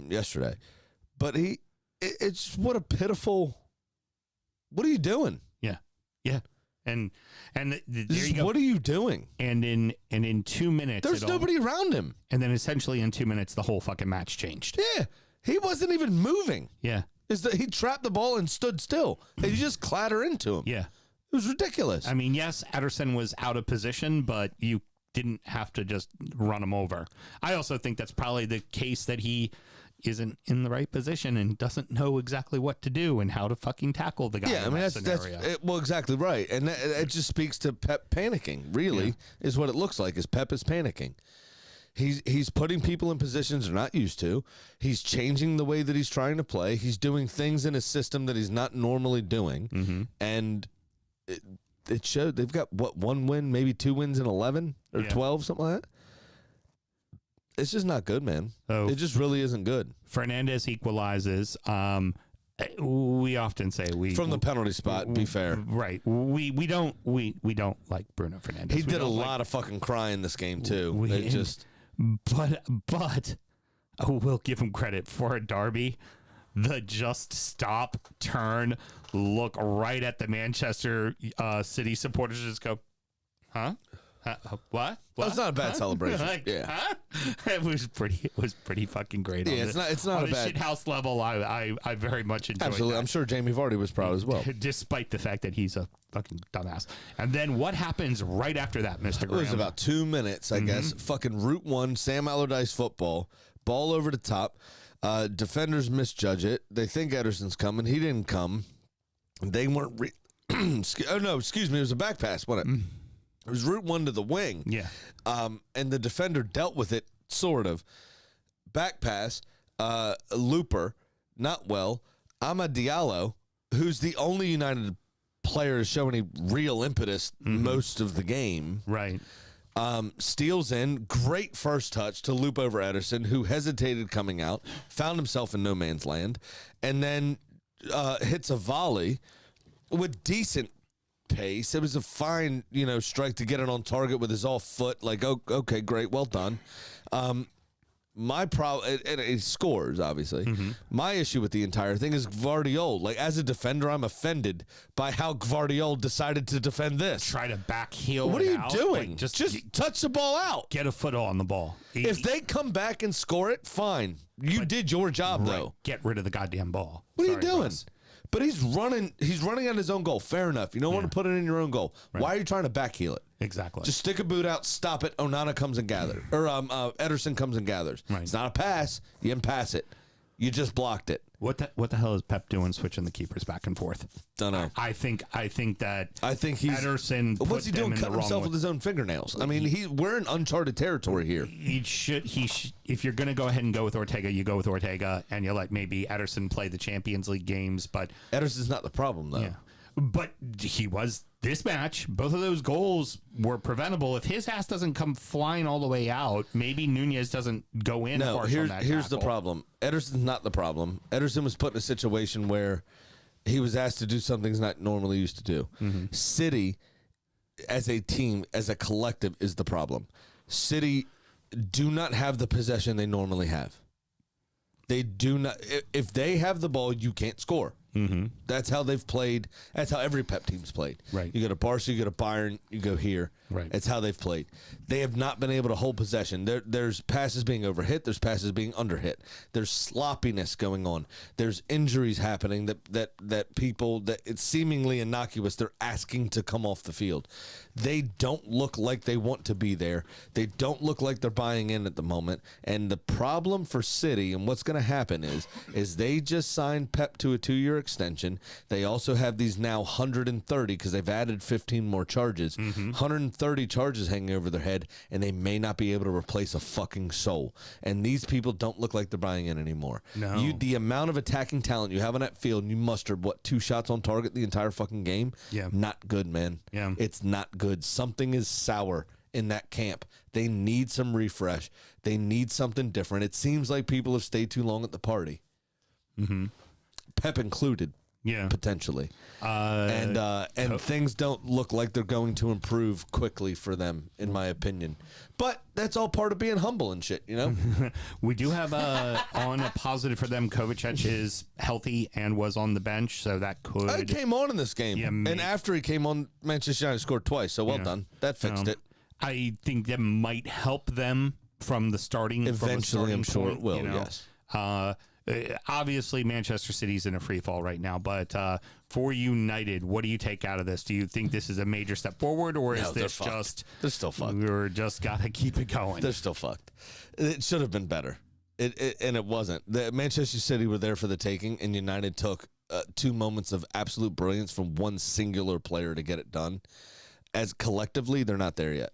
yesterday. But it's what a pitiful. What are you doing? Yeah. Yeah. And there you go. What are you doing? And in 2 minutes, There's nobody around him. And then essentially in 2 minutes, the whole fucking match changed. Yeah, he wasn't even moving. Yeah. He trapped the ball and stood still, and you just clatter into him. Yeah. It was ridiculous. I mean, yes, Ederson was out of position, but you didn't have to just run him over. I also think that's probably the case that he isn't in the right position and doesn't know exactly what to do and how to fucking tackle the guy. Yeah, I mean, that's scenario. exactly right. And it just speaks to Pep panicking, really, is what it looks like, is Pep is panicking. He's putting people in positions they're not used to. He's changing the way that he's trying to play. He's doing things in his system that he's not normally doing. And it showed. They've got, 1 win, maybe 2 wins in 11 or 12, something like that. It's just not good, man. Oh. It just really isn't good. Fernandez equalizes. We often say From the penalty spot, be fair. Right. We don't like Bruno Fernandez. He did a lot of fucking crying this game, too. But we'll give him credit for a derby. The just stop, turn, look right at the Manchester City supporters, just go, huh? What? That's not a bad celebration. Like, yeah, huh? It was pretty fucking great. Yeah, it's not on a bad shit house level. I very much enjoyed. Absolutely, that. I'm sure Jamie Vardy was proud as well. Despite the fact that he's a fucking dumbass. And then what happens right after that, Mr. Graham? It was about 2 minutes, I guess. Fucking Route 1, Sam Allardyce football. Ball over the top. Defenders misjudge it. They think Ederson's coming. He didn't come. They weren't. Excuse me. It was a back pass, wasn't it? It was Route 1 to the wing. Yeah. And the defender dealt with it, sort of. Back pass. Looper. Not well. Amad Diallo, who's the only United player to show any real impetus most of the game. Right. Steals in, great first touch to loop over Ederson, who hesitated coming out, found himself in no man's land, and then hits a volley with decent pace. It was a fine, strike to get it on target with his off foot. Like, okay, great, well done. My problem, and he scores, obviously. My issue with the entire thing is Gvardiol. Like, as a defender, I'm offended by how Gvardiol decided to defend this. Try to back heel. What are you out. doing? Like, just touch the ball out. get a foot on the ball. If they come back and score it, fine. You did your job, though. Get rid of the goddamn ball. What are Sorry, you doing? boss. But he's running at his own goal. Fair enough. You don't want to put it in your own goal. Why are you trying to backheel it? Exactly. Just stick a boot out, stop it. Onana comes and gathers. Or Ederson comes and gathers. Right. It's not a pass. You didn't pass it. You just blocked it. What the hell is Pep doing switching the keepers back and forth? Don't know. I think that I think he's Ederson put what's he them doing? in Cutting the wrong himself way. with his own fingernails. I mean, we're in uncharted territory here. He should. If you're going to go ahead and go with Ortega, you go with Ortega, and you let maybe Ederson play the Champions League games. But Ederson's not the problem though. yeah, but he was this match. Both of those goals were preventable. If his ass doesn't come flying all the way out, maybe Nunez doesn't go in. No, harsh on that here's the tackle. problem. Ederson's not the problem. Ederson was put in a situation where he was asked to do something he's not normally used to do. Mm-hmm. City, as a team, as a collective, is the problem. City do not have the possession they normally have. They do not. If they have the ball, you can't score. Mm-hmm. That's how they've played. That's how every Pep team's played. Right. You go to Barca, you go to Bayern, you go here. Right. That's how they've played. They have not been able to hold possession. There's passes being overhit. There's passes being underhit. There's sloppiness going on. There's injuries happening that people that it's seemingly innocuous. They're asking to come off the field. They don't look like they want to be there. They don't look like they're buying in at the moment. And the problem for City and what's going to happen is they just signed Pep to a 2-year extension. They also have these now 130 because they've added 15 more charges. 130 charges hanging over their head, and they may not be able to replace a fucking soul. And these people don't look like they're buying in anymore. No. The amount of attacking talent you have on that field, and you mustered, 2 shots on target the entire fucking game? Yeah. Not good, man. Yeah. It's not good. Something is sour in that camp. They need some refresh. They need something different. It seems like people have stayed too long at the party. Mm-hmm. Pep included. Yeah. Potentially. And things don't look like they're going to improve quickly for them, in my opinion. But that's all part of being humble and shit, you know? We do have on a positive for them. Kovacic is healthy and was on the bench, so that could. He came on in this game. Yeah, and after he came on, Manchester United scored twice, so well done. That fixed it. I think that might help them from the starting. Eventually, I'm sure it will, you know? yes. Obviously, Manchester City's in a free fall right now, but for United, what do you take out of this? Do you think this is a major step forward, or is they're this fucked. just They're still fucked. we're just gotta keep it going? They're still fucked. It should have been better. And it wasn't. The Manchester City were there for the taking, and United took 2 moments of absolute brilliance from one singular player to get it done. As collectively, they're not there yet.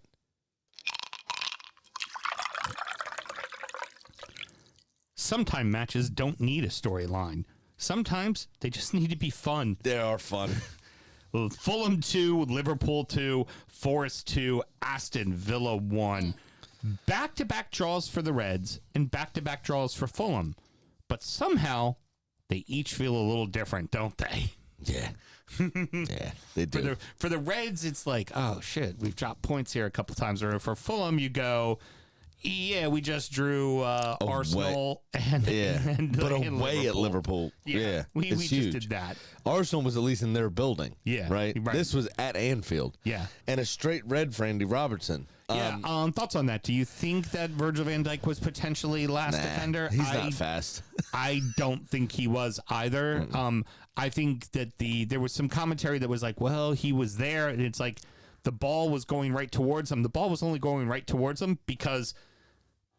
Sometimes matches don't need a storyline. Sometimes they just need to be fun. They are fun. Fulham 2, Liverpool 2, Forest 2, Aston Villa 1. Back-to-back draws for the Reds and back-to-back draws for Fulham. But somehow, they each feel a little different, don't they? Yeah. Yeah, they do. For the Reds, it's like, oh, shit, we've dropped points here a couple times. Or for Fulham, you go, yeah, we just drew Arsenal and but and away at Liverpool. Yeah, we it's huge. just did that. Arsenal was at least in their building. Yeah, right? right. This was at Anfield. Yeah. And a straight red for Andy Robertson. Thoughts on that? Do you think that Virgil van Dijk was potentially last defender? He's not fast. I don't think he was either. I think that there was some commentary that was like, well, he was there, and it's like the ball was going right towards him. The ball was only going right towards him because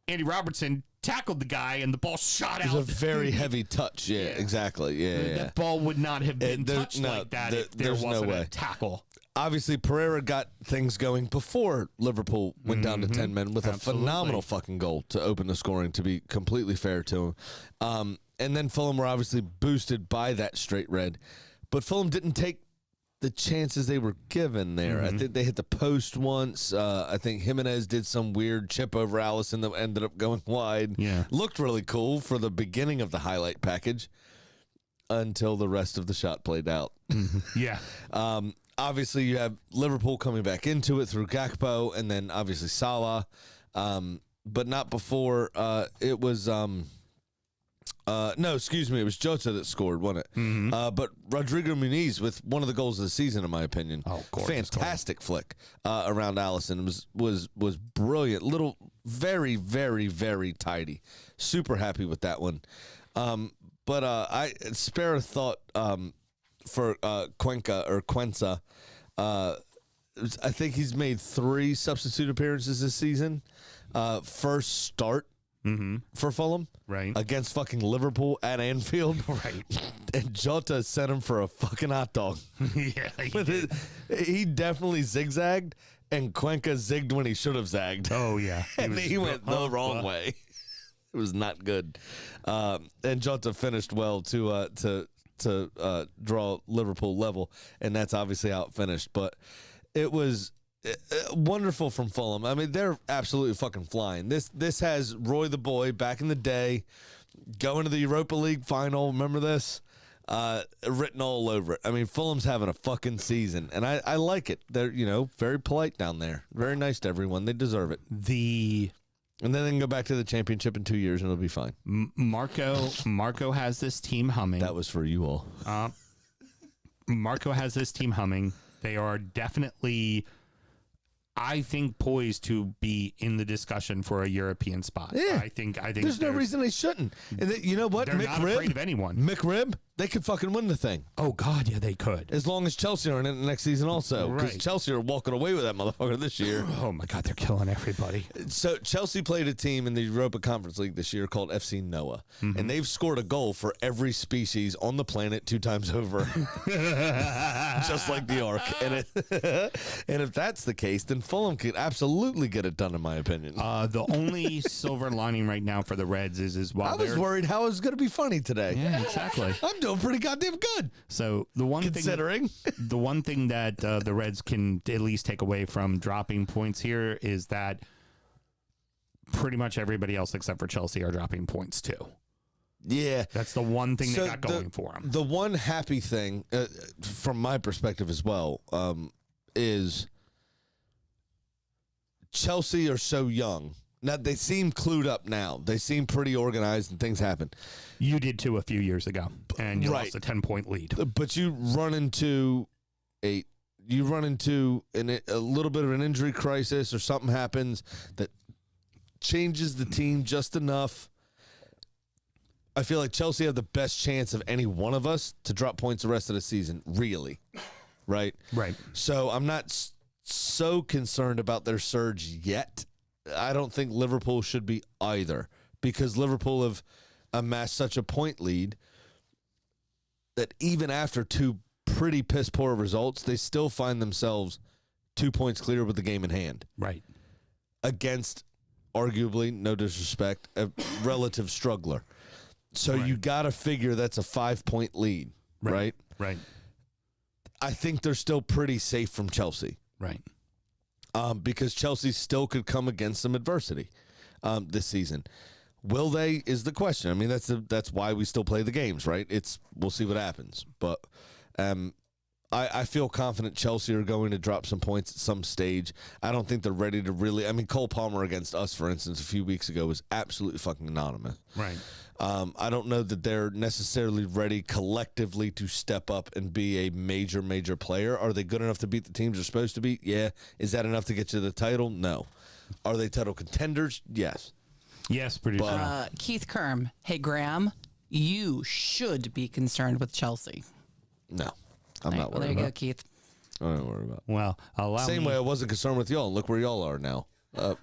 Andy Robertson tackled the guy, and the ball shot It out. was a very heavy touch. Yeah, exactly. Yeah. That ball would not have been touched like that if there there's no wasn't way. a tackle. Obviously, Pereira got things going before Liverpool went down to 10 men with Absolutely. a phenomenal fucking goal to open the scoring, to be completely fair to him. And then Fulham were obviously boosted by that straight red. But Fulham didn't take the chances they were given there. I think they hit the post once. I think Jimenez did some weird chip over Allison that ended up going wide. Yeah. Looked really cool for the beginning of the highlight package until the rest of the shot played out. Yeah. Obviously, you have Liverpool coming back into it through Gakpo, and then obviously Salah, but not before it was. No, excuse me, it was Jota that scored, wasn't it? But Rodrigo Muniz with one of the goals of the season, in my opinion. Oh, gorgeous fantastic flick around Allison. Was brilliant. Little, very, very, very tidy. Super happy with that one. But I spare a thought. For Cuenca. I think he's made 3 substitute appearances this season. First start for Fulham. Right. Against fucking Liverpool at Anfield. Right. And Jota sent him for a fucking hot dog. Yeah. He definitely zigzagged, and Cuenca zigged when he should have zagged. Oh, yeah. And he went the wrong way. It was not good. And Jota finished well to draw Liverpool level, and that's obviously how it finished. But it was wonderful from Fulham. I mean, they're absolutely fucking flying. This has Roy the Boy back in the day going to the Europa League final. Remember this? Written all over it. I mean, Fulham's having a fucking season, and I like it. They're very polite down there, very nice to everyone. They deserve it. And then they can go back to the championship in 2 years, and it'll be fine. Marco has this team humming. That was for you all. Marco has this team humming. They are definitely, I think, poised to be in the discussion for a European spot. Yeah. I think There's no reason they shouldn't. And you know what? They're not afraid of anyone. McRib, they could fucking win the thing. Oh, God, yeah, they could. As long as Chelsea are in it next season also. Because Right. Chelsea are walking away with that motherfucker this year. Oh, my God, they're killing everybody. So Chelsea played a team in the Europa Conference League this year called FC Noah. And they've scored a goal for every species on the planet 2 times over. Just like the Ark. And if that's the case, then Fulham could absolutely get it done, in my opinion. The only silver lining right now for the Reds is while I was they're... worried how it was going to be funny today. Yeah, exactly. I'm doing pretty goddamn good, So the one considering. the one thing that the Reds can at least take away from dropping points here is that pretty much everybody else except for Chelsea are dropping points too. Yeah. That's the one thing So they got going for them. The one happy thing, from my perspective as well, is Chelsea are so young. Now, they seem clued up now. They seem pretty organized and things happen. You did too a few years ago, and you Right. lost a 10-point lead. But you run into a little bit of an injury crisis, or something happens that changes the team just enough. I feel like Chelsea have the best chance of any one of us to drop points the rest of the season, really. Right? Right. So I'm not so concerned about their surge yet. I don't think Liverpool should be either, because Liverpool have amassed such a point lead that even after 2 pretty piss poor results, they still find themselves 2 points clear with the game in hand Right. against, arguably, no disrespect, a relative struggler. So you got to figure that's a 5-point lead, right? Right. I think they're still pretty safe from Chelsea. Right. Because Chelsea still could come against some adversity this season. Will they is the question. I mean, that's why we still play the games, right? We'll see what happens. But I feel confident Chelsea are going to drop some points at some stage. I don't think they're ready to really. I mean, Cole Palmer against us, for instance, a few weeks ago was absolutely fucking anonymous. Right. I don't know that they're necessarily ready collectively to step up and be a major player. Are they good enough to beat the teams they're supposed to beat? Yeah. Is that enough to get you the title? No. Are they title contenders? Yes. Yes, producer. Keith Kerm. Hey, Graham, you should be concerned with Chelsea. No. I'm not Well, there worried you go, about. Keith. I don't worry about. Well, allow Same me. way I wasn't concerned with y'all. Look where y'all are now.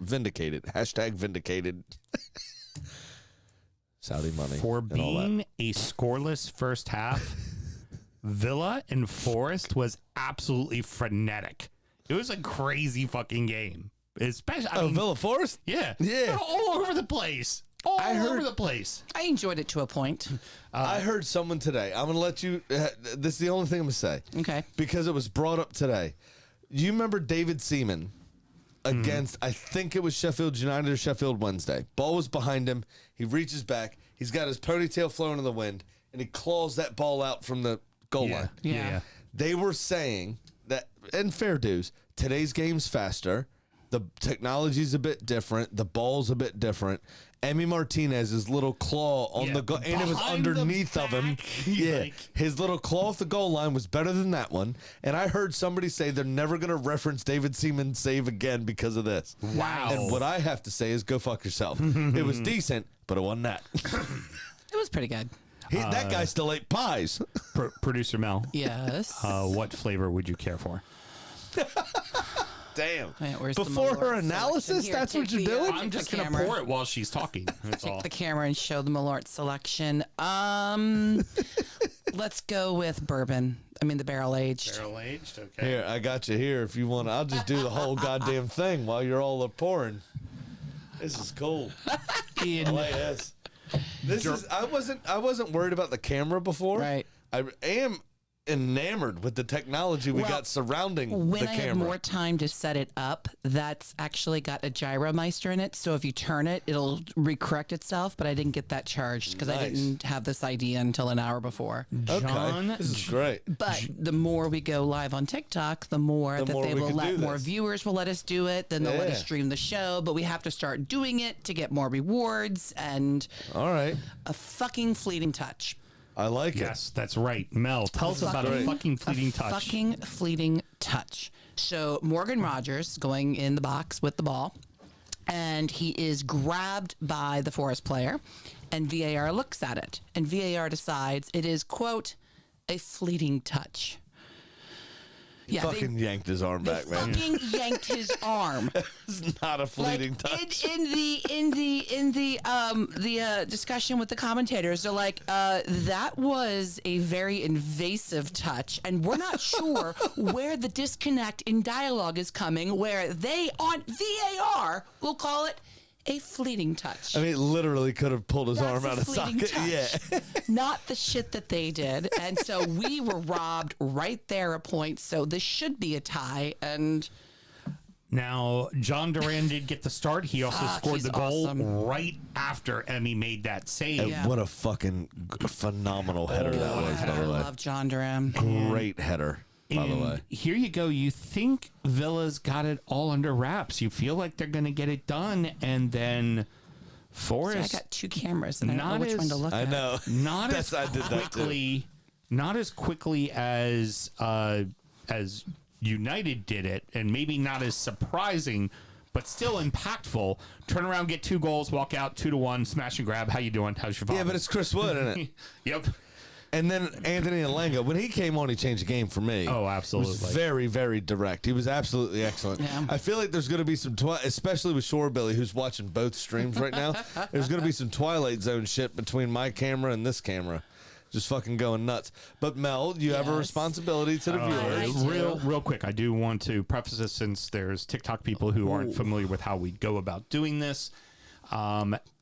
Vindicated. # vindicated. Saudi money. For and all that. being a scoreless first half, Villa and Forest was absolutely frenetic. It was a crazy fucking game. Especially, I mean, Villa Forest? yeah, Yeah. They're all over the place. All over the place. I enjoyed it to a point. I heard someone today. I'm going to let you. This is the only thing I'm going to say. Okay. Because it was brought up today. You remember David Seaman against, I think it was Sheffield United or Sheffield Wednesday. Ball was behind him. He reaches back. He's got his ponytail flowing in the wind, and he claws that ball out from the goal line. Yeah. They were saying that, and fair dues, today's game's faster. The technology's a bit different. The ball's a bit different. Emi Martinez's little claw on Yeah, the goal, and it was behind the underneath of him. back. Yeah, Like- his little claw off the goal line was better than that one. And I heard somebody say they're never going to reference David Seaman's save again because of this. Wow. And what I have to say is go fuck yourself. It was decent, but it wasn't that. It was pretty good. That guy still ate pies. Producer Mel, Yes. what flavor would you care for? Damn. Wait, where's the Before her Malort analysis, selection? Here, that's take what you're the, doing? I'm take just the going to camera. pour it while she's talking. That's all. Take the camera and show the Malort selection. Let's go with bourbon. I mean, the barrel aged. Barrel aged, okay. Here, I got you here if you want. I'll just do the whole goddamn thing while you're all pouring. This is cool. I like this. I wasn't worried about the camera before. Right. I am enamored with the technology we Well, got surrounding When the I had camera. more time to set it up, that's actually got a gyromeister in it. So if you turn it, it'll recorrect itself. But I didn't get that charged because I Nice. didn't have this idea until an hour before. John, Okay, this is great. But the more we go live on TikTok, the more The that more they we will can let do more this. viewers will let us do it. Then they'll let us Yeah. stream the show. But we have to start doing it to get more rewards and All right, a fucking fleeting touch. I like it. yes, that's right. Mel, tell us about a fucking fleeting touch. Fucking fleeting touch. So Morgan Rogers going in the box with the ball, and he is grabbed by the Forest player, and VAR looks at it, and VAR decides it is, quote, a fleeting touch. Yeah, Fucking yanked his arm they back, man. fucking yanked his arm. It's not a fleeting Like, touch. in the discussion with the commentators, they're like, that was a very invasive touch, and we're not sure where the disconnect in dialogue is coming, where they on VAR will call it a fleeting touch. I mean, it literally could have pulled his That's arm a out of fleeting socket. touch. Yeah. Not the shit that they did. And so we were robbed right there a point. So this should be a tie. And Now, John Duran did get the start. He also Fuck, scored he's the goal awesome. right after Emmy made that save. Yeah. What a fucking phenomenal header that was, by I the way. love John Duran. Great header, by the And way. here you go. You think Villa's got it all under wraps. You feel like they're going to get it done, and then See, I Forrest got two cameras and I don't Not know which one to as- look I at. know. not as I did that too. quickly, not as quickly as United did it, and maybe not as surprising, but still impactful. Turn around, get 2 goals, walk out 2-1, smash and grab. How you doing? How's your father? Yeah, but it's Chris Wood, isn't it? Yep. And then Anthony Alenga, when he came on, he changed the game for me. Oh, He absolutely. was very, very direct. He was absolutely excellent. Yeah. I feel like there's going to be some, especially with Shorebilly, who's watching both streams right now. There's going to be some Twilight Zone shit between my camera and this camera. Just fucking going nuts. But Mel, you have a Yes. responsibility to the I viewers. do. Real quick, I do want to preface this since there's TikTok people who aren't familiar with how we go about doing this.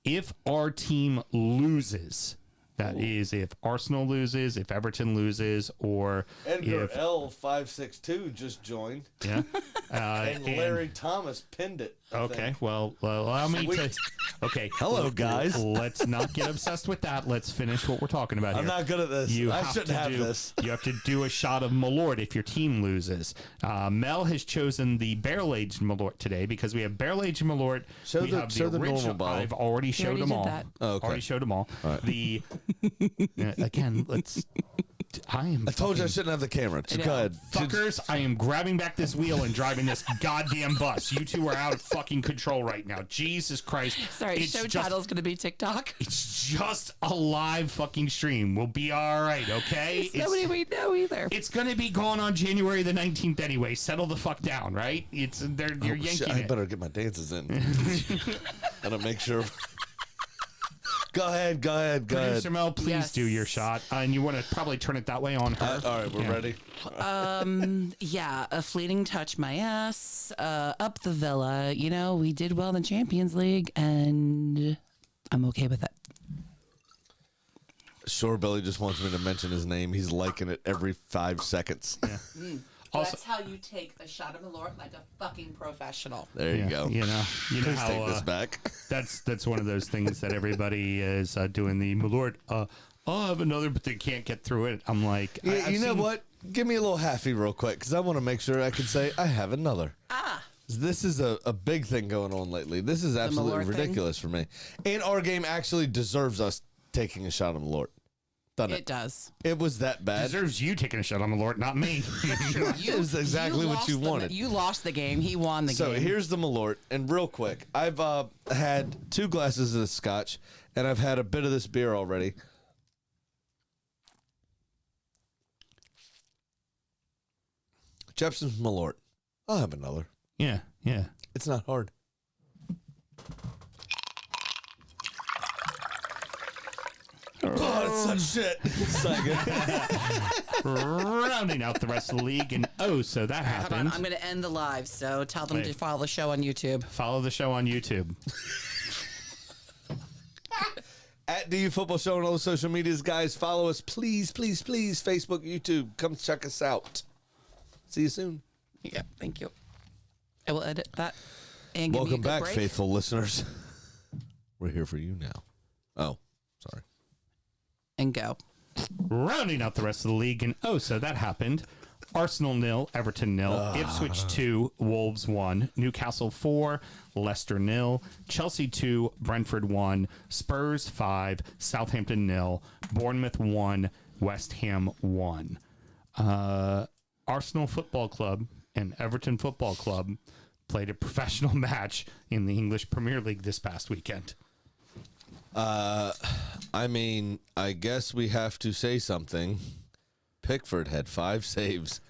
If our team loses, that is, if Arsenal loses, if Everton loses, or Edgar if L562 just joined, yeah, and Larry Thomas pinned it. I Okay, think. well, allow me to. Sweet. Okay, Hello, guys. Let's not get obsessed with that. Let's finish what we're talking about here. I'm not good at this. I shouldn't have this. You have to do a shot of Malort if your team loses. Mel has chosen the barrel-aged Malort today because we have barrel-aged Malort. Show we the- have show the normal original. bottle. I've already showed already them did all. that. Oh, okay. Already showed them all. right. The again, let's. I told you I fucking- shouldn't have the camera. So I go know. ahead. Fuckers, I am grabbing back this wheel and driving this goddamn bus. You two are out of fucking control right now. Jesus Christ. Sorry, It's show just- title's going to be TikTok. It's just a live fucking stream. We'll be all right, okay? Nobody we know either. It's going to be going on January the 19th anyway. Settle the fuck down, right? You're Oh, yanking shit, I it. better get my dances in. Gotta make sure. Go ahead. Producer Mel, please Yes. do your shot. And you want to probably turn it that way on her. All right, we're Yeah. ready. Yeah, a fleeting touch my ass, up the Villa. You know, we did well in the Champions League, and I'm okay with it. Shorebilly just wants me to mention his name. He's liking it every 5 seconds. Also- That's how you take a shot of Malort like a fucking professional. There you Yeah, go. You know Please how take this back. that's one of those things that everybody is doing the Malort. I'll have another, but they can't get through it. I'm like, Yeah, I've you know seen- what? Give me a little halfie real quick because I want to make sure I can say I have another. This is a big thing going on lately. This is absolutely Malort thing? ridiculous for me. And our game actually deserves us taking a shot of Malort. Doesn't It it? does. It was that bad. Deserves you taking a shot on Malort, not me. It was exactly what lost you the- wanted. You lost the game. He won the So game. here's the Malort, and real quick, I've had 2 glasses of this scotch, and I've had a bit of this beer already. Jepson's Malort. I'll have another. Yeah, yeah. It's not hard. Oh, that's such shit. So good. Rounding out the rest of the league, and so that Hold on, happened. I'm going to end the live, so tell them Wait. to follow the show on YouTube. Follow the show on YouTube. At DU Football Show on all the social medias, guys. Follow us, please, please, please. Facebook, YouTube. Come check us out. See you soon. Yeah, thank you. I will edit that. And give me a Welcome good back, break. faithful listeners. We're here for you now. Oh, sorry. And go. Rounding out the rest of the league, and so that happened. Arsenal 0, Everton 0, Ipswich 2, Wolves 1, Newcastle 4, Leicester 0, Chelsea 2, Brentford 1, Spurs 5, Southampton 0, Bournemouth 1, West Ham 1. Arsenal Football Club and Everton Football Club played a professional match in the English Premier League this past weekend. I mean, I guess we have to say something. Pickford had 5 saves.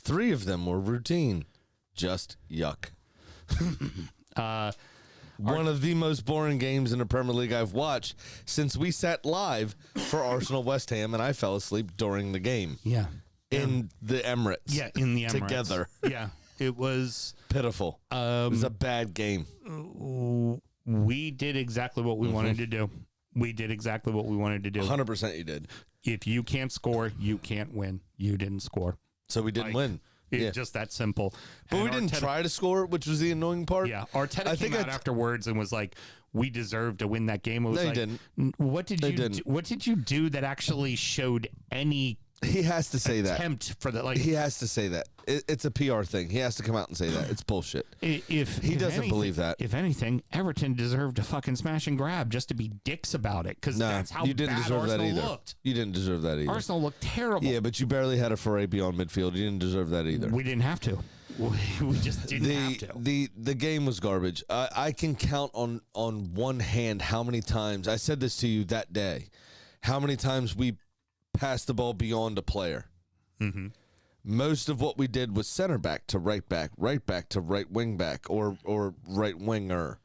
3 of them were routine. Just yuck. One of the most boring games in the Premier League I've watched since we sat live for Arsenal West Ham, and I fell asleep during the game Yeah. in the Emirates. Yeah, in the Emirates. Together. Yeah, it was... Pitiful. It was a bad game. We did exactly what we wanted to do. We did exactly what we wanted to do. 100% you did. If you can't score, you can't win. You didn't score. So we didn't win. It's Yeah. just that simple. But And we didn't Arteta- try to score, which was the annoying part. Yeah, Arteta I came think out afterwards and was like, "We deserve to win that game." It was No, he like, didn't. What did They you? didn't. Do, what did you do that actually showed any He has to say that. attempt for the like? He has to say that. It's a PR thing. He has to come out and say that. It's bullshit. If He doesn't believe that. If anything, Everton deserved to fucking smash and grab just to be dicks about it because No, that's how you didn't bad deserve Arsenal that either. looked. You didn't deserve that either. Arsenal looked terrible. Yeah, but you barely had a foray beyond midfield. You didn't deserve that either. We didn't have to. We just didn't have to. The game was garbage. I can count on one hand how many times I said this to you that day. How many times we passed the ball beyond a player. Mm-hmm. Most of what we did was center back to right back to right wing back, or right winger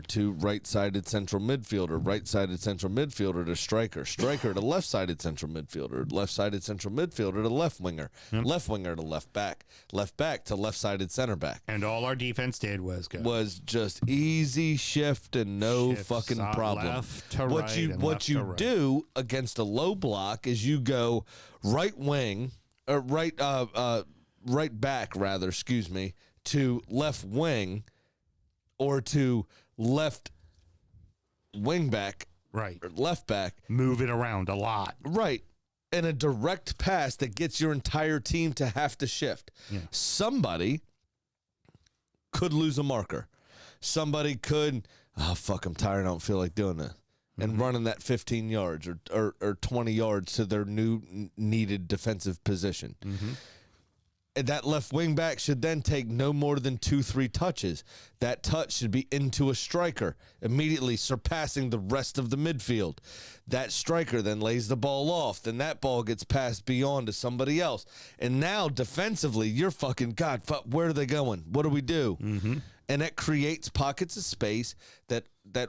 to right-sided central midfielder, right-sided central midfielder to striker to left-sided central midfielder, left-sided central midfielder to left winger to left back to left-sided center back. And all our defense did was go. Was just easy shift and no Shift fucking side, problem. left to what right you and what left you to right. do against a low block is you go right wing or right back rather, excuse me, to left wing or to left wing back Right. or left back. Move it around a lot. Right. And a direct pass that gets your entire team to have to shift. Yeah. Somebody could lose a marker. Somebody could, oh, fuck, I'm tired. I don't feel like doing this. And running that 15 yards or 20 yards to their new needed defensive position. And that left wing back should then take no more than 2-3 touches. That touch should be into a striker, immediately surpassing the rest of the midfield. That striker then lays the ball off. Then that ball gets passed beyond to somebody else. And now defensively, you're fucking, God, where are they going? What do we do? And that creates pockets of space that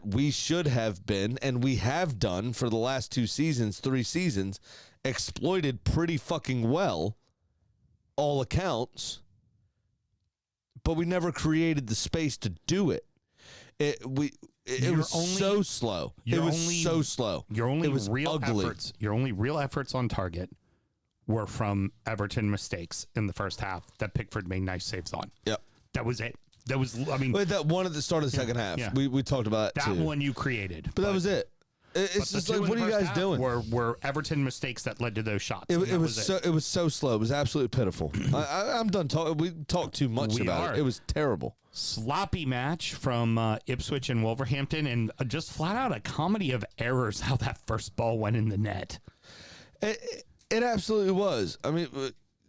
we should have been, and we have done for the last 3 seasons, exploited pretty fucking well, all accounts, but we never created the space to do it. It was so slow. It was so slow. Your only it was real ugly. efforts. Your only real efforts on target were from Everton mistakes in the first half that Pickford made nice saves on. Yep. That was it. That was. I mean, But that one at the start of the second half. yeah. We talked about that that too. one you created. But that was it. It's But the just two like, in what the are you first guys half doing? Were Everton mistakes that led to those shots. It and that was so slow. It was absolutely pitiful. I'm done talking. We talked too much We about are. it. It was terrible. sloppy match from Ipswich and Wolverhampton, and just flat out a comedy of errors how that first ball went in the net. It absolutely was. I mean,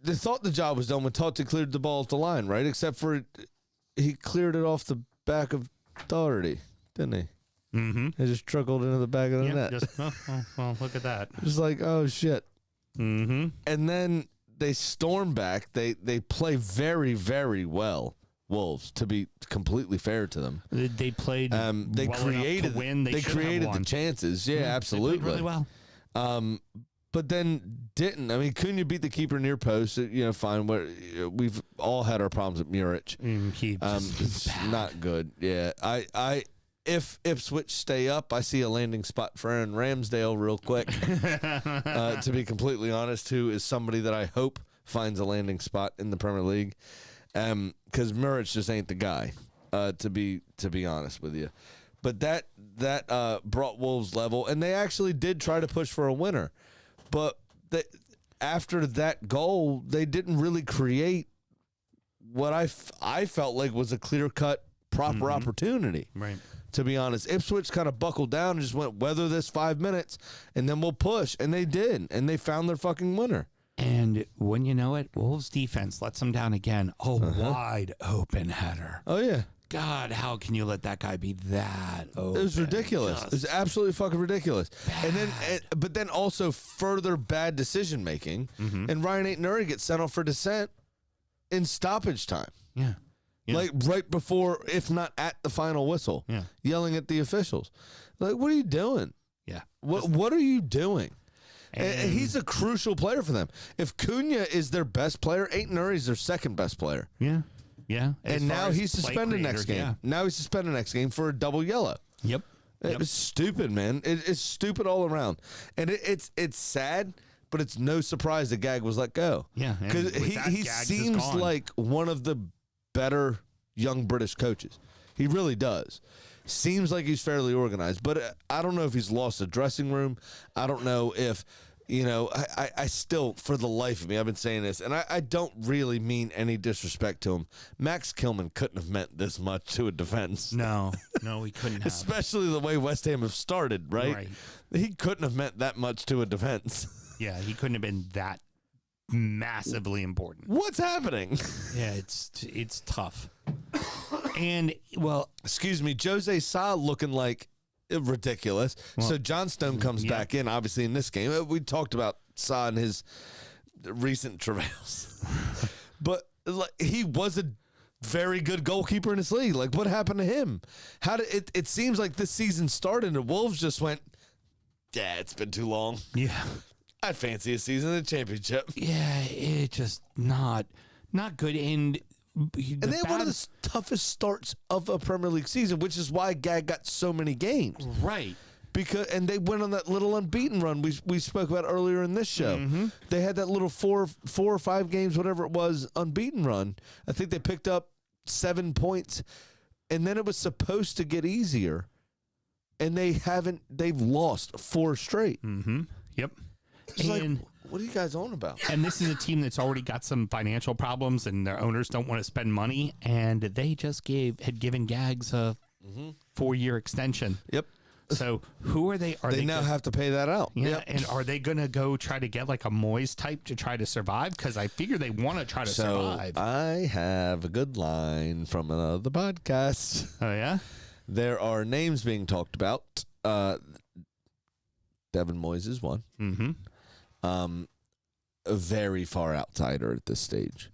they thought the job was done when Totti cleared the ball off the line, right? Except for he cleared it off the back of Doherty, didn't he? Mm-hmm. It just trickled into the back of the net. Just, well, look at that. Just like, oh shit. Mm-hmm. And then they storm back. They play very, very well. Wolves, to be completely fair to them. They played. They well created enough to win. They should have created won. the chances. Yeah, They absolutely. played really well. But then didn't. I mean, Cunha beat the keeper near post. Fine. We've all had our problems with Muric. He just Not good. Yeah. If Ipswich stay up, I see a landing spot for Aaron Ramsdale real quick. To be completely honest, who is somebody that I hope finds a landing spot in the Premier League. Because Muric just ain't the guy. To be honest with you. But that brought Wolves level, and they actually did try to push for a winner. But after that goal, they didn't really create what I felt like was a clear-cut, proper opportunity. Right. To be honest, Ipswich kind of buckled down and just went, weather this 5 minutes, and then we'll push. And they did, and they found their fucking winner. And when you know it, Wolves defense lets them down again. A wide open header. Oh, yeah. God, how can you let that guy be that open? It was ridiculous. It was absolutely fucking ridiculous. But then also further bad decision making. And Ryan Aitnuri gets sent off for dissent in stoppage time. Yeah. Like right before, if not at the final whistle. Yeah. Yelling at the officials. Like, what are you doing? Yeah. What are you doing? And He's a crucial player for them. If Cunha is their best player, Aitnuri is their second best player. Yeah. Yeah. And now he's suspended next game. Yeah. Now he's suspended next game for a double yellow. Yep. It's stupid, man. It's stupid all around. And it's sad, but it's no surprise that Gag was let go. Yeah. and Because with that, he Gags is seems gone. like one of the better young British coaches. He really does. Seems like he's fairly organized. But I don't know if he's lost a dressing room. I don't know if... I still, for the life of me, I've been saying this, and I don't really mean any disrespect to him. Max Kilman couldn't have meant this much to a defense. No, he couldn't have. Especially the way West Ham have started, right? Right. He couldn't have meant that much to a defense. Yeah, he couldn't have been that massively important. What's happening? Yeah, it's tough. And, well, Excuse me, Jose Sa looking like ridiculous. So John Stone comes back in, obviously, in this game. We talked about Sa and his recent travails. But he was a very good goalkeeper in this league. Like, what happened to him? How did it seems like this season started and Wolves just went, yeah, it's been too long. yeah. I'd fancy a season in the championship. Yeah, it just not good. And They had one of the toughest starts of a Premier League season, which is why Gag got so many games. right. And they went on that little unbeaten run we spoke about earlier in this show. They had that little four or five games, whatever it was, unbeaten run. I think they picked up 7 points, and then it was supposed to get easier, and they've lost 4 straight. Yep. It's like, what are you guys on about? And this is a team that's already got some financial problems, and their owners don't want to spend money, and they just had given Gags a 4-year extension. Yep. So who are they? Are They now have to pay that out. Yeah, Yep. and are they going to go try to get like a Moyes type to try to survive? Because I figure they want to try to survive. I have a good line from another podcast. Oh, yeah? There are names being talked about. Devin Moyes is one. Mm-hmm. A very far outsider at this stage.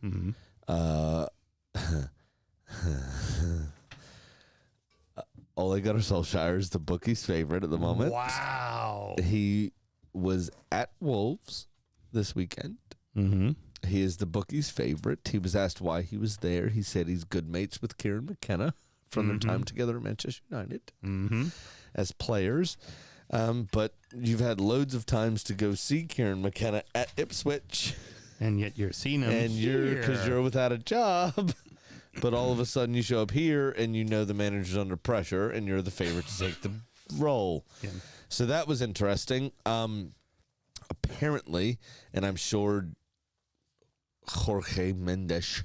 Ole Gunnar Solskjaer is the bookie's favorite at the moment. Wow. He was at Wolves this weekend. Mm-hmm. He is the bookie's favorite. He was asked why he was there. He said he's good mates with Kieran McKenna from their time together at Manchester United as players. But you've had loads of times to go see Kieran McKenna at Ipswich, And yet you're seeing him and you're without a job. But all of a sudden you show up here, and you know the manager's under pressure, and you're the favorite to take the role. Yeah. So that was interesting. Apparently, and I'm sure Jorge Mendes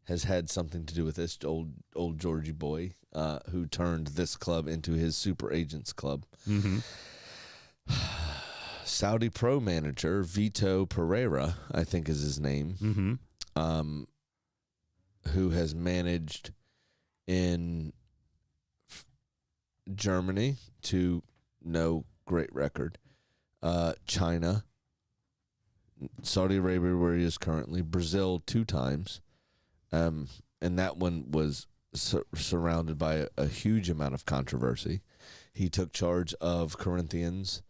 has had something to do with this, old Georgie boy, who turned this club into his super agents club. Saudi pro manager Vito Pereira, I think is his name, who has managed in Germany to no great record, China, Saudi Arabia, where he is currently, Brazil 2 times, and that one was surrounded by a huge amount of controversy. He took charge of Corinthians,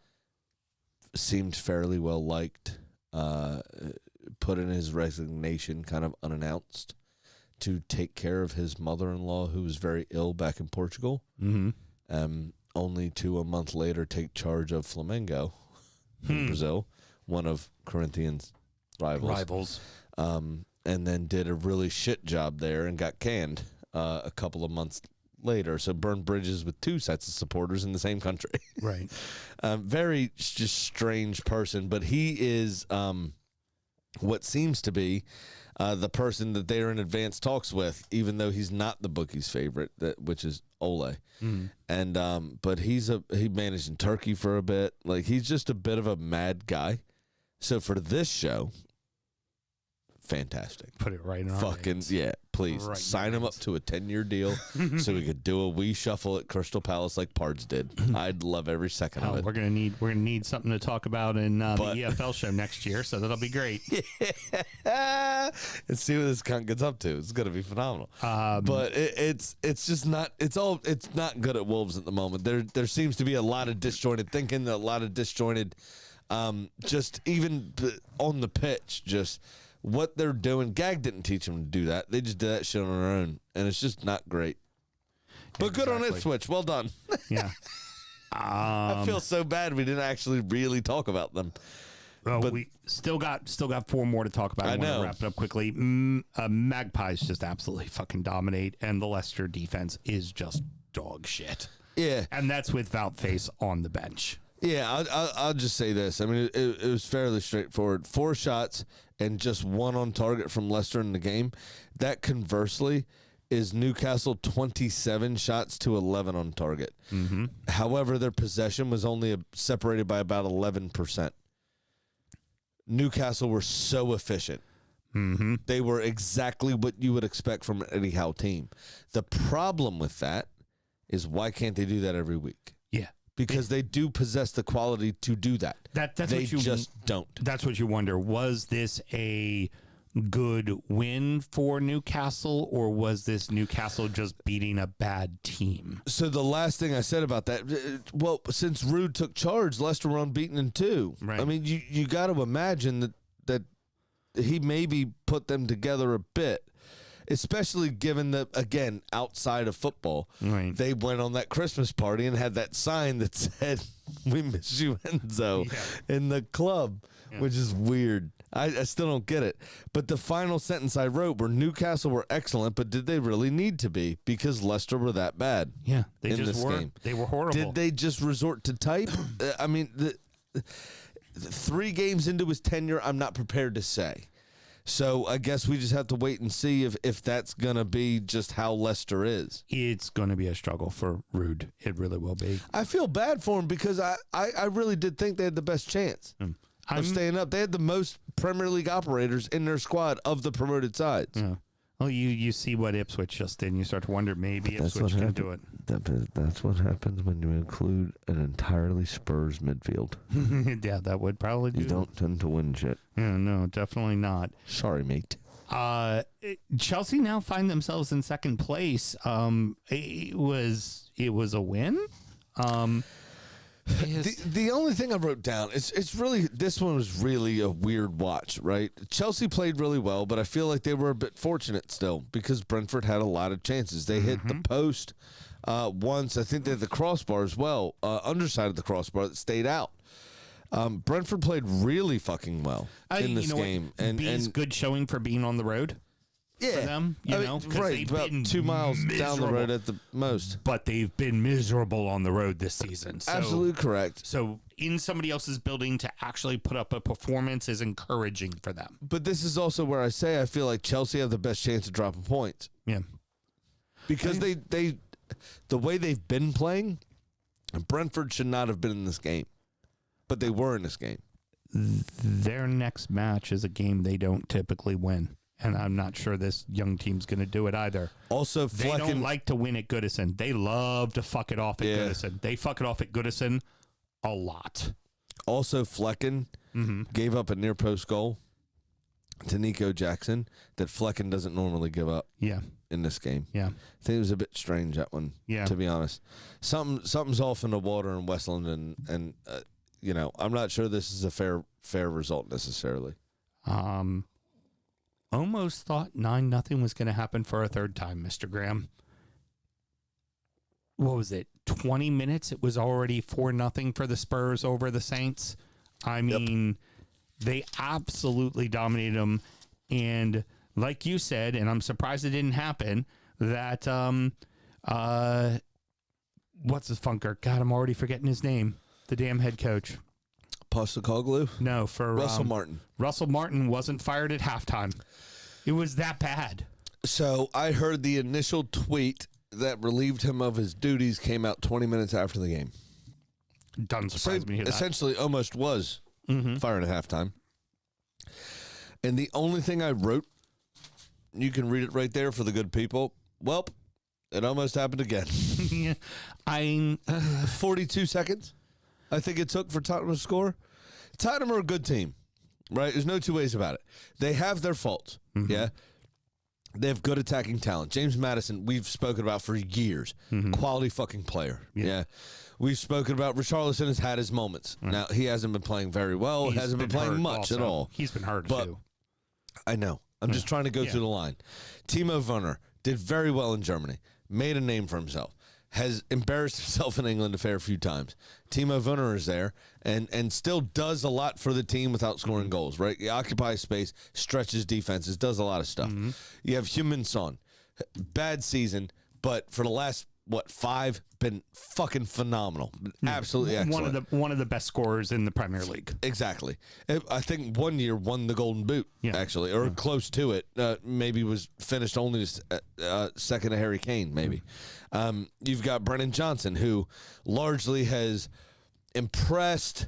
seemed fairly well liked, put in his resignation kind of unannounced to take care of his mother-in-law, who was very ill back in Portugal. Only to a month later take charge of Flamengo in Brazil, one of Corinthians' rivals. And then did a really shit job there and got canned a couple of months later. So burned bridges with two sets of supporters in the same country. Right. Very just strange person, but he is what seems to be the person that they're in advanced talks with, even though he's not the bookie's favorite, which is Ole. And but he managed in Turkey for a bit. Like, he's just a bit of a mad guy. So for this show, fantastic. Put it right in our Fucking hands. yeah, please Right in sign our him up hands. to a 10-year deal so we could do a wee shuffle at Crystal Palace like Pards did. I'd love every second of Oh, it. we're gonna need something to talk about in the EFL show next year, so that'll be great. And see what this cunt gets up to. It's gonna be phenomenal. But it's just not. It's not good at Wolves at the moment. There seems to be a lot of disjointed thinking, a lot of disjointed. Just even on the pitch, just what they're doing. Gag didn't teach them to do that. They just did that shit on their own, and it's just not great. But good on Exactly. Ipswich. Well done. Yeah. I feel so bad we didn't actually really talk about them. Well, But- we still got 4 more to talk about. I I want know. to wrap it up quickly. Magpies just absolutely fucking dominate, and the Leicester defense is just dog shit. Yeah. And that's with Voutface on the bench. Yeah, I'll just say this. I mean, it was fairly straightforward. 4 shots and just 1 on target from Leicester in the game. That conversely is Newcastle 27 shots to 11 on target. However, their possession was only separated by about 11%. Newcastle were so efficient. They were exactly what you would expect from an Eddie Howe team. The problem with that is, why can't they do that every week? Yeah. Because they do possess the quality to do that. That's they what you just don't. That's what you wonder. Was this a good win for Newcastle, or was this Newcastle just beating a bad team? So the last thing I said about that, well, since Rude took charge, Leicester were unbeaten in 2. Right. I mean, you got to imagine that he maybe put them together a bit, especially given that, again, outside of football, Right. they went on that Christmas party and had that sign that said, "We miss you, Enzo," in the club, which is weird. I still don't get it. But the final sentence I wrote were, Newcastle were excellent, but did they really need to be? Because Leicester were that bad. Yeah, they in just this were. game. They were horrible. Did they just resort to type? I mean, the 3 games into his tenure, I'm not prepared to say. So I guess we just have to wait and see if that's going to be just how Leicester is. It's going to be a struggle for Rude. It really will be. I feel bad for him because I really did think they had the best chance of staying up. They had the most Premier League operators in their squad of the promoted sides. Yeah. Well, you see what Ipswich just did, and you start to wonder, maybe Ipswich can do it. That's what happens when you include an entirely Spurs midfield. Yeah, that would probably do. You don't tend to win shit. Yeah, no, definitely not. Sorry, mate. Chelsea now find themselves in second place. It was a win. The only thing I wrote down is it's really, this one was really a weird watch, right? Chelsea played really well, but I feel like they were a bit fortunate still because Brentford had a lot of chances. They hit the post once. I think they had the crossbar as well, underside of the crossbar that stayed out. Brentford played really fucking well in this game. And good showing for being on the road. Yeah, for them, you know, 'cause right, they've about been 2 miles down the miserable. road at the most. But they've been miserable on the road this season. So, Absolutely correct. So in somebody else's building to actually put up a performance is encouraging for them. But this is also where I say I feel like Chelsea have the best chance of dropping points Yeah. because they the way they've been playing, Brentford should not have been in this game, but they were in this game. Their next match is a game they don't typically win. And I'm not sure this young team's going to do it either. Also, They don't like to win at Goodison. They love to fuck it off at Goodison. They fuck it off at Goodison a lot. Flecken gave up a near post goal. to Nico Jackson that Flecken doesn't normally give up Yeah. in this game. Yeah. I think it was a bit strange, that one, Yeah. to be honest. Something's off in the water in Westland, and you know, I'm not sure this is a fair result necessarily. Almost thought 9-0 was going to happen for a third time, Mr. Graham. What was it? 20 minutes. It was already 4-0 for the Spurs over the Saints. I mean, they absolutely dominated them. And like you said, and I'm surprised it didn't happen, that, what's his funker? God, I'm already forgetting his name. The damn head coach. Postecoglou? No, for Russell Martin. Russell Martin wasn't fired at halftime. It was that bad. So I heard the initial tweet that relieved him of his duties came out 20 minutes after the game. Doesn't So surprise me to hear that. essentially almost was fired at halftime. And the only thing I wrote, you can read it right there for the good people. Welp, it almost happened again. Yeah, 42 seconds, I think it took for Tottenham to score. Tottenham are a good team, right? There's no two ways about it. They have their faults, yeah? They have good attacking talent. James Madison, we've spoken about for years. Quality fucking player, yeah. We've spoken about Richarlison has had his moments. Now, he hasn't been playing very well. He's Hasn't been playing hurt much at also. all. He's been hurt, But too. I know. I'm just trying to go through the line. Timo Werner did very well in Germany. Made a name for himself. Has embarrassed himself in England a fair few times. Timo Werner is there and still does a lot for the team without scoring goals, right? He occupies space, stretches defenses, does a lot of stuff. You have Heung-min Son. Bad season, but for the last, 5, been fucking phenomenal. Absolutely excellent. One of the best scorers in the Premier League. Exactly. I think one year won the Golden Boot, actually, or close to it. Maybe was finished only second to Harry Kane, maybe. You've got Brennan Johnson, who largely has impressed,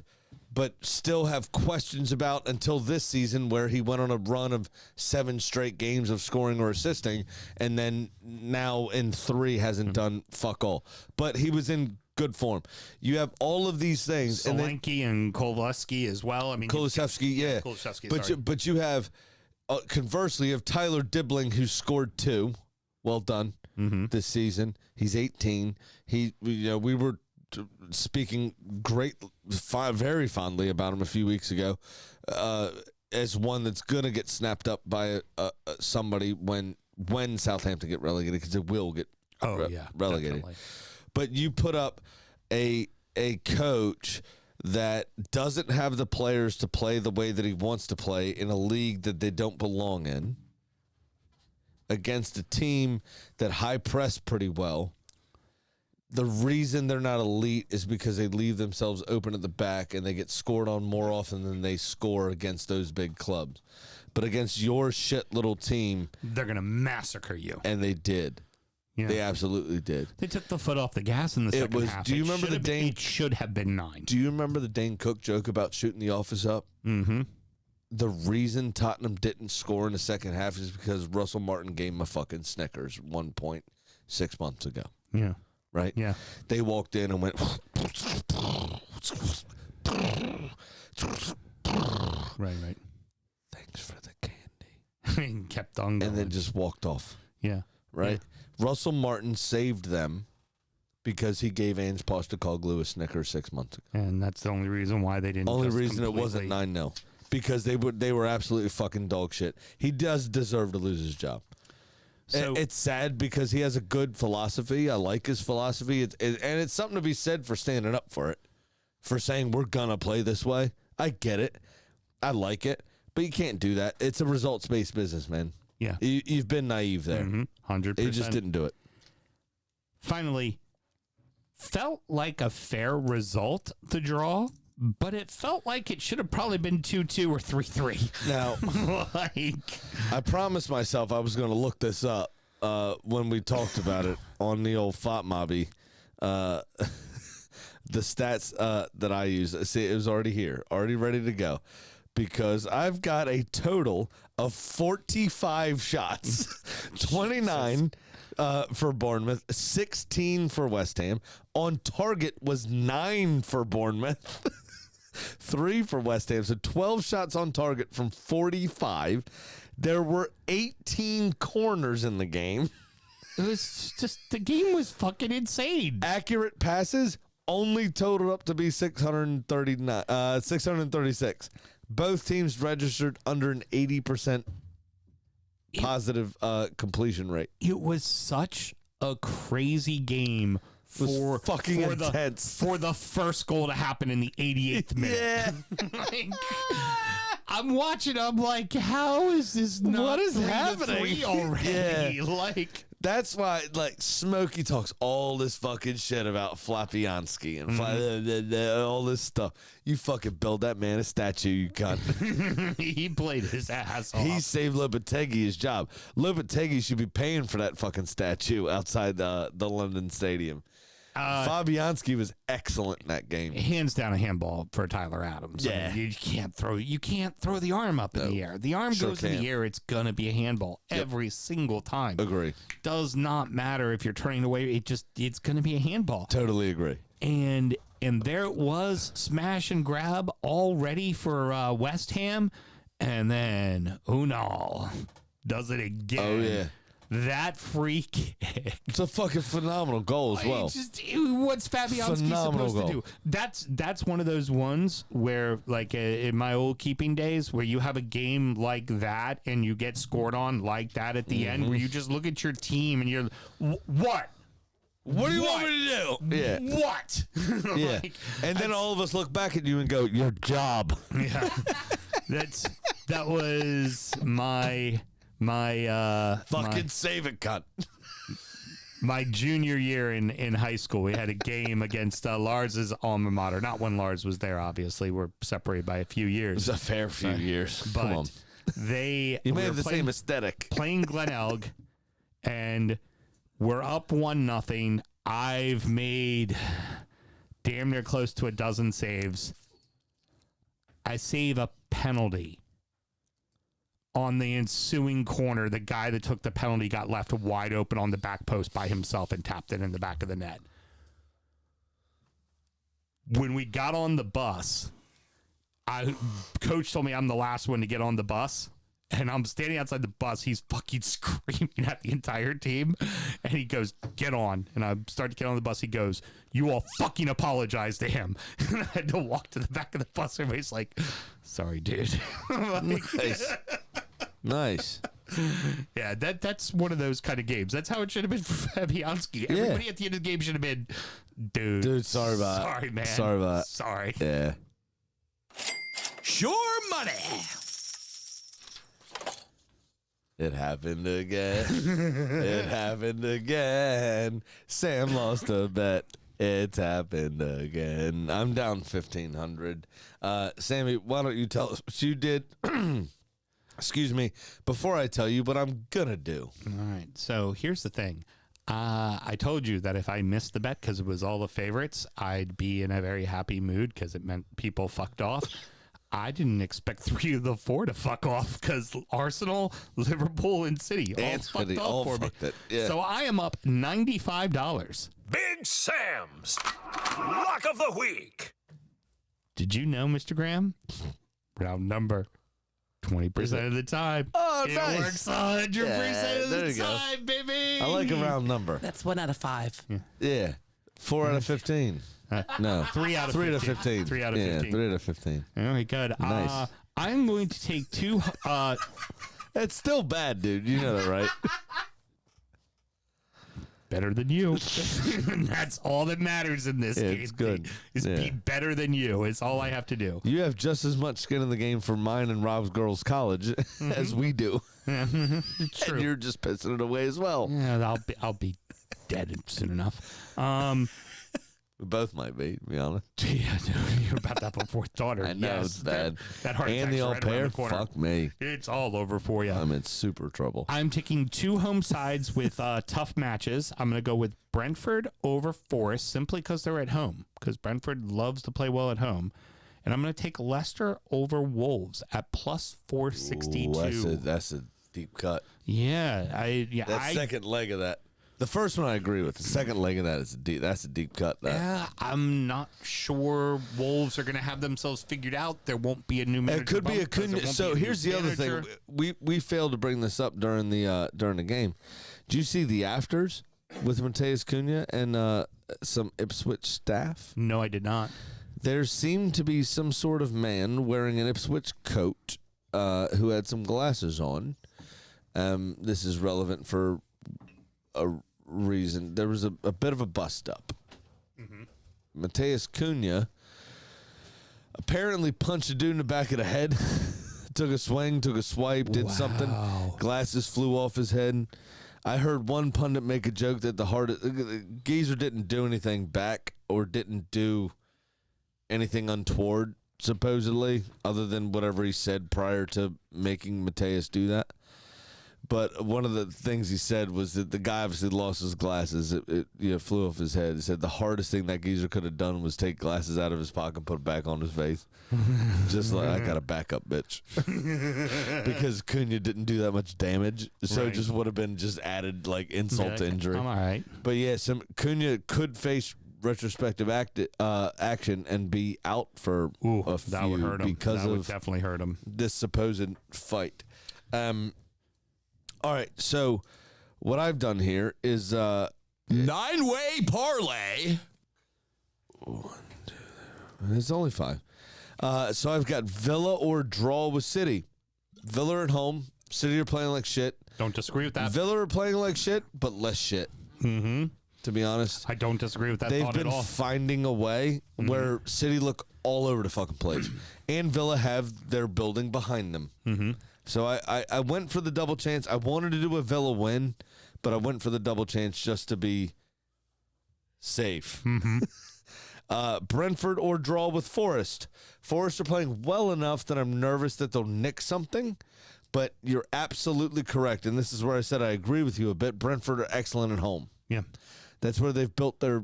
but still have questions about until this season, where he went on a run of 7 straight games of scoring or assisting, and then now in 3 hasn't done fuck all. But he was in good form. You have all of these things. Solanke and Kowalski as well. I mean, Kulusevski, yeah. Kulusevski, but you have, conversely, you have Tyler Dibbling, who scored 2. Well done this season. He's 18. We were speaking very fondly about him a few weeks ago as one that's going to get snapped up by somebody when Southampton get relegated, because it will get relegated. Definitely. But you put up a coach that doesn't have the players to play the way that he wants to play in a league that they don't belong in, against a team that high press pretty well. The reason they're not elite is because they leave themselves open at the back and they get scored on more often than they score against those big clubs. But against your shit little team, they're going to massacre you. and they did. Yeah. They absolutely did. They took the foot off the gas in the second half. Do you remember the Dane? It should have been 9. Do you remember the Dane Cook joke about shooting the office up? Mm-hmm. The reason Tottenham didn't score in the second half is because Russell Martin gave him a fucking Snickers 1.6 months ago. Yeah. Right? Yeah. They walked in and went. Right. Thanks for the candy. And kept on going. And then just walked off. Yeah. Right? Russell Martin saved them because he gave Ange Postecoglou a Snickers 6 months ago. And that's the only reason why they didn't. Only just reason it wasn't completely- 9-0. Because they were absolutely fucking dog shit. He does deserve to lose his job. So It's sad because he has a good philosophy. I like his philosophy. And it's something to be said for standing up for it. For saying we're going to play this way. I get it. I like it. But you can't do that. It's a results-based business, man. yeah, You've been naive there. 100%. He just didn't do it. Finally, felt like a fair result, the draw, but it felt like it should have probably been 2-2 or 3-3. Now, Like, I promised myself I was going to look this up when we talked about it on the old FOTMobby. The stats that I use, see, it was already here, already ready to go, because I've got a total of 45 shots, 29 for Bournemouth, 16 for West Ham. On target was 9 for Bournemouth. 3 for West Ham. So 12 shots on target from 45. There were 18 corners in the game. It was just, the game was fucking insane. Accurate passes only totaled up to be 636. Both teams registered under an 80% positive completion rate. It was such a crazy game for fucking intense. For the first goal to happen in the 88th minute. Yeah. Like, I'm watching. I'm like, how is this not What is 3-3 happening? already? Yeah. Like, That's why, like, Smokey talks all this fucking shit about Flapiansky and all this stuff. You fucking build that man a statue, you cunt. he played his ass off. He saved Lopetegui his job. Lopetegui should be paying for that fucking statue outside the London Stadium. Fabianski was excellent in that game. Hands down a handball for Tyler Adams. Yeah. I mean, you can't throw the arm up in the air. The arm Sure goes in can't. the air, it's gonna be a handball every single time. Agree. Does not matter if you're turning away. It's gonna be a handball. Totally agree. And there it was, smash and grab, all ready for West Ham, and then Unal does it again. Oh, yeah. That free kick. It's a fucking phenomenal goal as well. What's Fabianski Phenomenal supposed to goal. do? That's one of those ones where, like, in my old keeping days, where you have a game like that and you get scored on like that at the end, where you just look at your team and you're, what? What do you want me to do? Yeah. What? Yeah. Like, And then all of us look back at you and go, your job. yeah. That was my Fucking save it, cunt. my junior year in high school. We had a game against Lars's alma mater. Not when Lars was there, obviously. We're separated by a few It years. was a fair few years. Come on. But they You may we have were the same aesthetic. playing Glenelg, and we're up 1-0. I've made damn near close to a dozen saves. I save a penalty. On the ensuing corner, the guy that took the penalty got left wide open on the back post by himself and tapped it in the back of the net. When we got on the bus, coach told me I'm the last one to get on the bus. And I'm standing outside the bus. He's fucking screaming at the entire team. And he goes, get on. And I start to get on the bus. He goes, you all fucking apologize to him. And I had to walk to the back of the bus. Everybody's like, sorry, dude. Nice. Nice. Yeah, that's one of those kind of games. That's how it should have been for Fabianski. Everybody at the end of the game should have been, dude, Sorry about that. sorry, man. Sorry about that. Sorry. Yeah. Sure money. It happened again. It happened again. Sam lost a bet. It's happened again. I'm down 1,500. Sammy, why don't you tell us what you did? Excuse me. Before I tell you what I'm gonna do. All right. So here's the thing. I told you that if I missed the bet because it was all the favorites, I'd be in a very happy mood because it meant people fucked off. I didn't expect 3 of the 4 to fuck off because Arsenal, Liverpool, and City all And fucked City off all for me. fucked it, yeah. So I am up $95. Big Sam's Lock of the Week. Did you know, Mr. Graham? Round number. 20% of the time. Oh, it nice. works 100% Yeah, of there the you go. time, baby. I like a round number. That's 1 out of 5. Yeah. 4 out of 15. No. 3 out of 3 out of 15. 15. 3 out of Yeah, 15. 3 out of 15. Very good. Nice. I'm going to take 2. It's still bad, dude. You know that, right? Better than you. That's all that matters in this Yeah, game. it's good. Is Yeah. be better than you. It's all I have to do. You have just as much skin in the game for mine and Rob's girls' college as we do. True. And you're just pissing it away as well. Yeah, I'll be dead soon enough. We both might be, to be honest. Yeah, no, you're about to have a 4th daughter. I know, Yes, it's bad. That heart And attack's the au right around pair, the corner. fuck me. It's all over for you. I'm in super trouble. I'm taking 2 home sides with tough matches. I'm going to go with Brentford over Forest simply because they're at home, because Brentford loves to play well at home. And I'm going to take Leicester over Wolves at plus 462. Ooh, that's a deep cut. Yeah, That I second leg of that. The first one I agree with. The second leg of that is that's a deep cut. Yeah, I'm not sure Wolves are going to have themselves figured out. There won't be a new manager. It could be a bump 'cause there Cunha. won't So be a new here's the other thing. manager. We failed to bring this up during the game. Do you see the afters with Mateus Cunha and some Ipswich staff? No, I did not. There seemed to be some sort of man wearing an Ipswich coat who had some glasses on. This is relevant for a reason. There was a bit of a bust up. Mateus Cunha apparently punched a dude in the back of the head, took a swing, took a swipe, did something. Glasses flew off his head. I heard one pundit make a joke that the geezer didn't do anything back or didn't do anything untoward, supposedly, other than whatever he said prior to making Mateus do that. But one of the things he said was that the guy obviously lost his glasses. It flew off his head. He said the hardest thing that geezer could have done was take glasses out of his pocket and put it back on his face. Just like, I got a backup, bitch. Because Cunha didn't do that much damage. So it just would have been just added like insult to injury. I'm all right. But yeah, Cunha could face retrospective action and be out for a few That would hurt him. because That would of definitely hurt him. this supposed fight. All right, so what I've done here is 9-way parlay. it's only 5. So I've got Villa or draw with City. Villa are at home. City are playing like shit. Don't disagree with that. Villa are playing like shit, but less shit. Mm-hmm. To be honest, I don't disagree with that they've thought been at all. finding a way where City look all over the fucking place, and Villa have their building behind them. Mm-hmm. So I went for the double chance. I wanted to do a Villa win, but I went for the double chance just to be safe. Brentford or draw with Forest. Forest are playing well enough that I'm nervous that they'll nick something, but you're absolutely correct, and this is where I said I agree with you a bit. Brentford are excellent at home. Yeah. That's where they've built their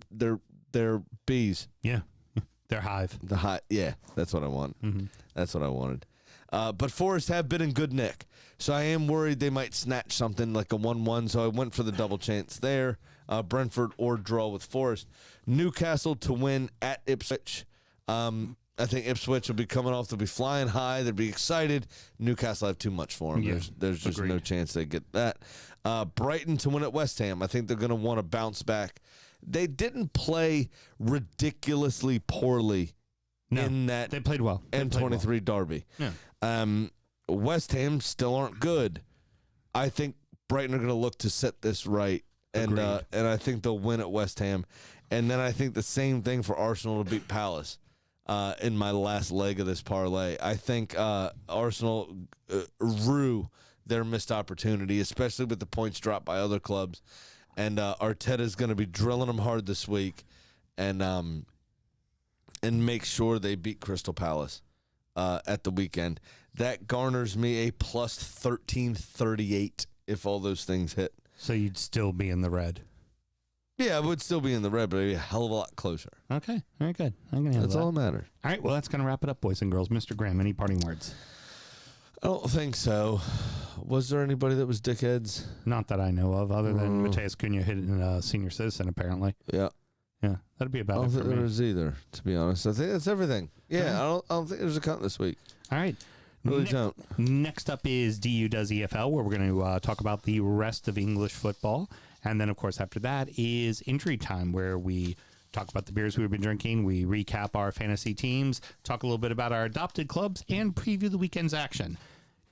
bees. Yeah. Their hive. The hot, yeah, that's what I want. That's what I wanted. But Forest have been in good nick, so I am worried they might snatch something like a 1-1. So I went for the double chance there. Brentford or draw with Forest. Newcastle to win at Ipswich. I think Ipswich will be coming off. They'll be flying high. They'll be excited. Newcastle have too much for them. Yeah, There's just no chance they get that. Brighton to win at West Ham. I think they're going to want to bounce back. They didn't play ridiculously poorly in that They played well. They played M23 well. derby. Yeah. West Ham still aren't good. I think Brighton are going to look to set this right, and I think they'll win at West Ham. And then I think the same thing for Arsenal to beat Palace in my last leg of this parlay. I think Arsenal rue their missed opportunity, especially with the points dropped by other clubs. And Arteta's going to be drilling them hard this week, and make sure they beat Crystal Palace at the weekend. That garners me a plus 1338 if all those things hit. So you'd still be in the red. Yeah, I would still be in the red, but it'd be a hell of a lot closer. Okay. Very good. I'm going to That's that. all that matters. All right. Well, that's going to wrap it up, boys and girls. Mr. Graham, any parting words? I don't think so. Was there anybody that was dickheads? Not that I know of, other than Mateus Cunha hitting a senior citizen, apparently. Yeah. Yeah. That'd be I about don't it for think there me. was either, to be honest. I think that's everything. Yeah, I don't think there's a cut this week. All right. Really don't. Next up is DU Does EFL, where we're going to talk about the rest of English football. And then, of course, after that is Injury Time, where we talk about the beers we've been drinking, we recap our fantasy teams, talk a little bit about our adopted clubs, and preview the weekend's action.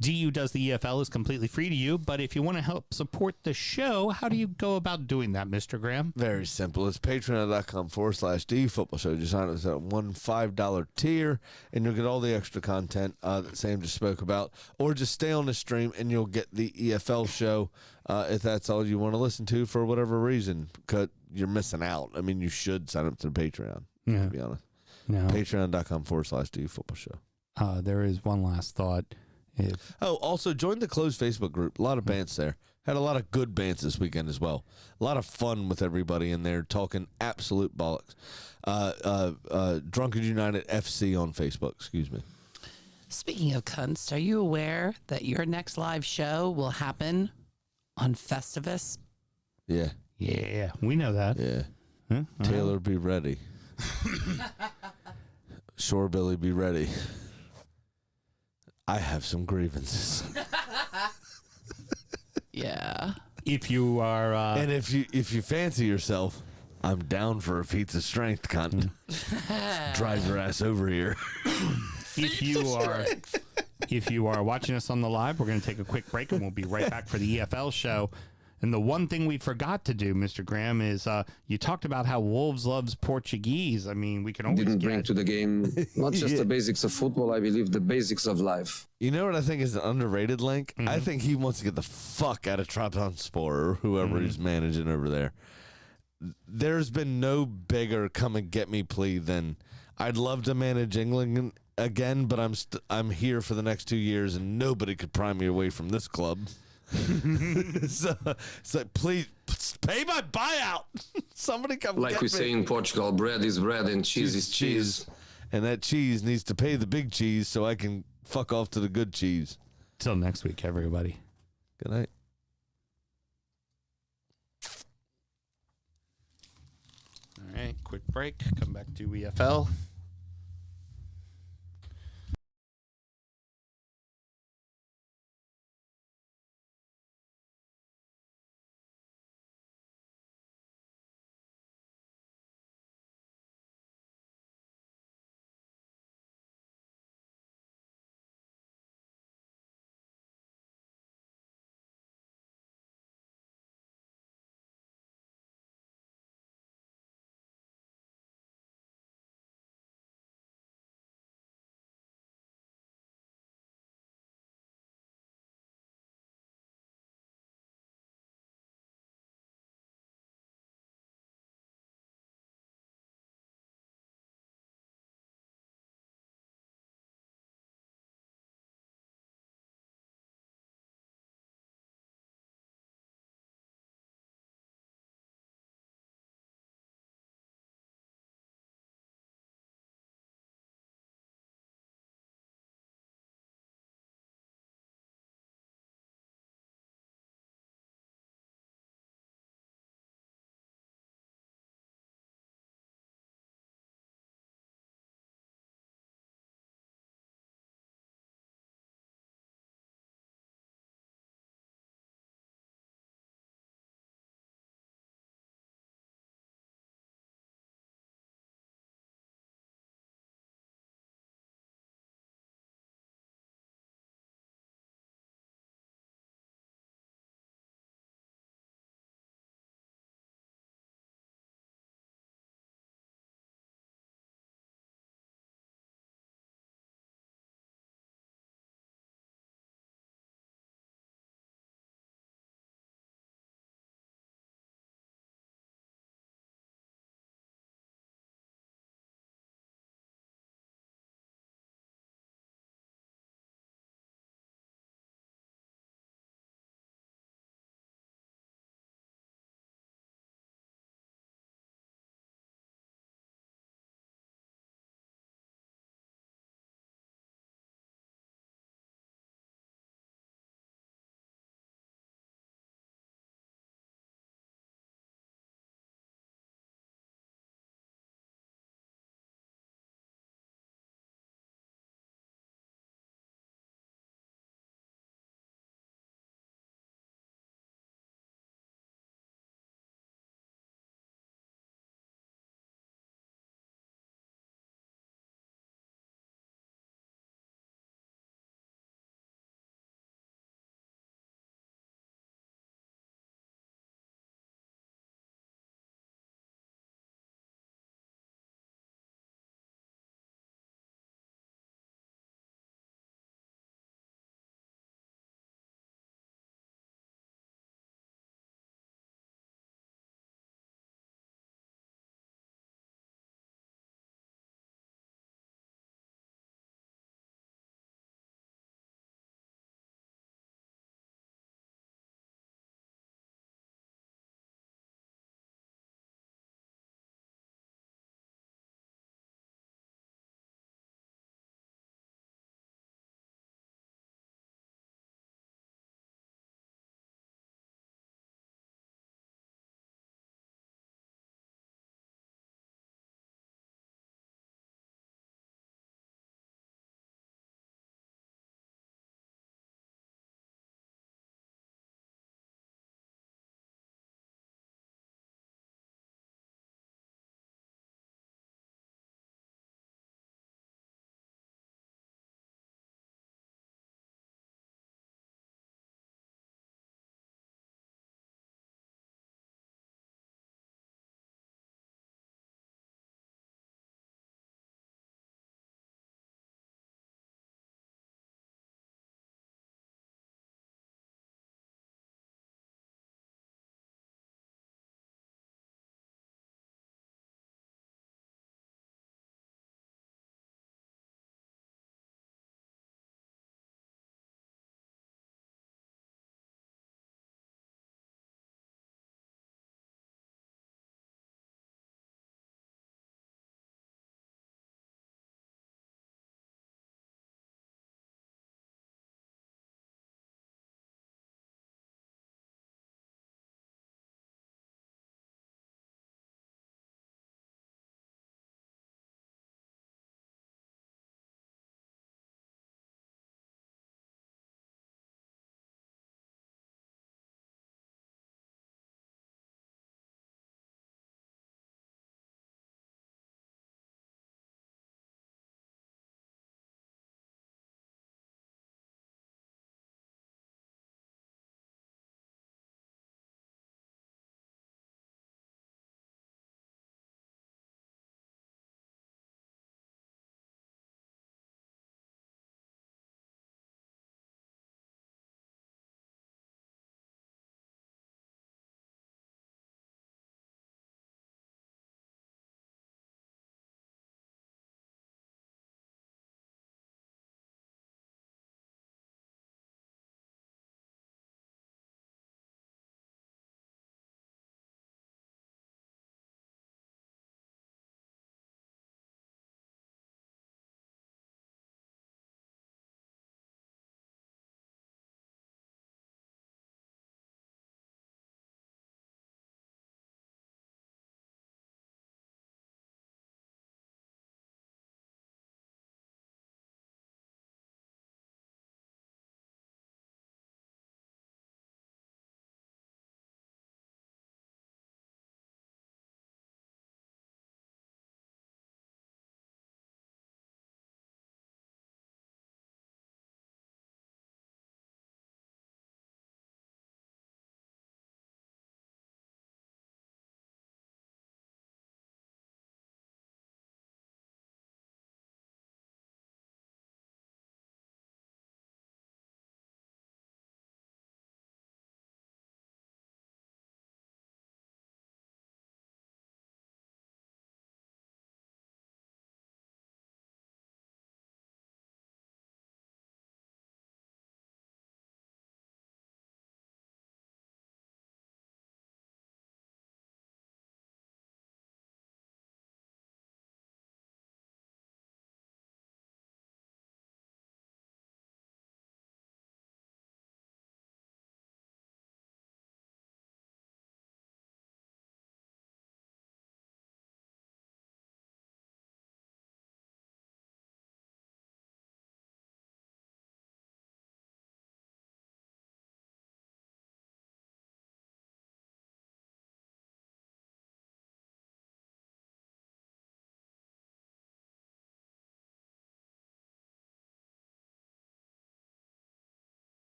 DU Does the EFL is completely free to you, but if you want to help support the show, how do you go about doing that, Mr. Graham? Very simple. It's patreon.com/DU Football Show. Just sign up at one $5 tier, and you'll get all the extra content that Sam just spoke about. Or just stay on the stream, and you'll get the EFL show if that's all you want to listen to for whatever reason. Because you're missing out. I mean, you should sign up to the Patreon, Yeah. to be honest. No. Patreon.com/DU Football Show. There is one last thought. Oh, also join the closed Facebook group. A lot of bants there. Had a lot of good bants this weekend as well. A lot of fun with everybody in there talking absolute bollocks. Drunkard United FC on Facebook. Excuse me. Speaking of cunts, are you aware that your next live show will happen on Festivus? Yeah. Yeah, we know that. Yeah. Huh? Taylor, be ready. Shorebilly, be ready. I have some grievances. Yeah. If you are, And if you fancy yourself, I'm down for a feats of strength, cunt. Drive your ass over here. if you are watching us on the live, we're going to take a quick break and we'll be right back for the EFL show. And the one thing we forgot to do, Mr. Graham, is you talked about how Wolves loves Portuguese. I mean, we can always Didn't bring to the game not just the basics of football, I believe the basics of life. You know what I think is an underrated link? I think he wants to get the fuck out of Trabzonspor or whoever he's managing over there. There's been no bigger come and get me plea than I'd love to manage England again, but I'm here for the next 2 years and nobody could pry me away from this club. So it's like, please pay my buyout. Somebody come Like get we me. say in Portugal, bread is bread and cheese is cheese. And that cheese needs to pay the big cheese so I can fuck off to the good cheese. Till next week, everybody. Good night. All right, quick break. Come back to EFL.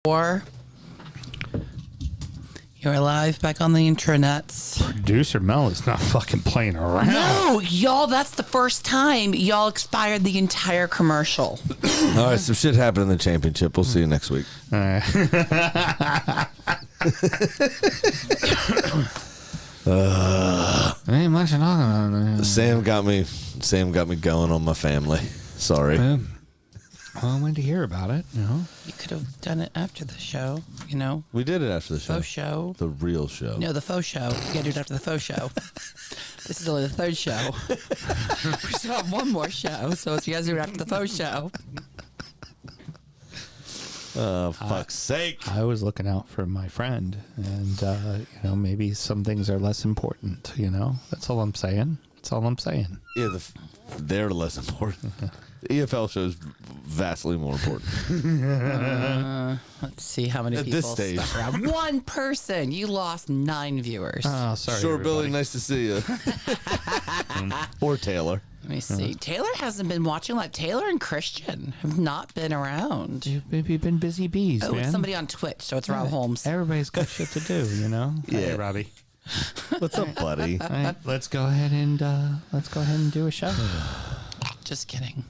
Or you're live back on the intranets. Producer Mel is not fucking playing around. No, y'all, that's the first time y'all expired the entire commercial. All right, some shit happened in the championship. We'll see you next week. Ain't much talking about. Sam got me going on my family. Sorry. Well, I wanted to hear about it. You know, You could have done it after the show, you know? We did it after the show. Faux show. The real show. No, the faux show. You gotta do it after the faux show. This is only the third show. We still have one more show, so you guys do it after the faux show. Fuck's sake. I was looking out for my friend, and you know, maybe some things are less important. You know, that's all I'm saying. That's all I'm saying. Yeah, they're less important. The EFL show is vastly more important. Let's see how many At people this stage. stuck around. One person. You lost 9 viewers. Oh, sorry. Sure, everybody. Billy, nice to see you. Or Taylor. Let me see. Taylor hasn't been watching live. Taylor and Christian have not been around. You've been busy bees, Oh, man. it's somebody on Twitch, so it's Rob Holmes. Everybody's got shit to do, you know. Hey, Yeah. Robbie. What's up, buddy? All right, let's go ahead and do a show. Just kidding.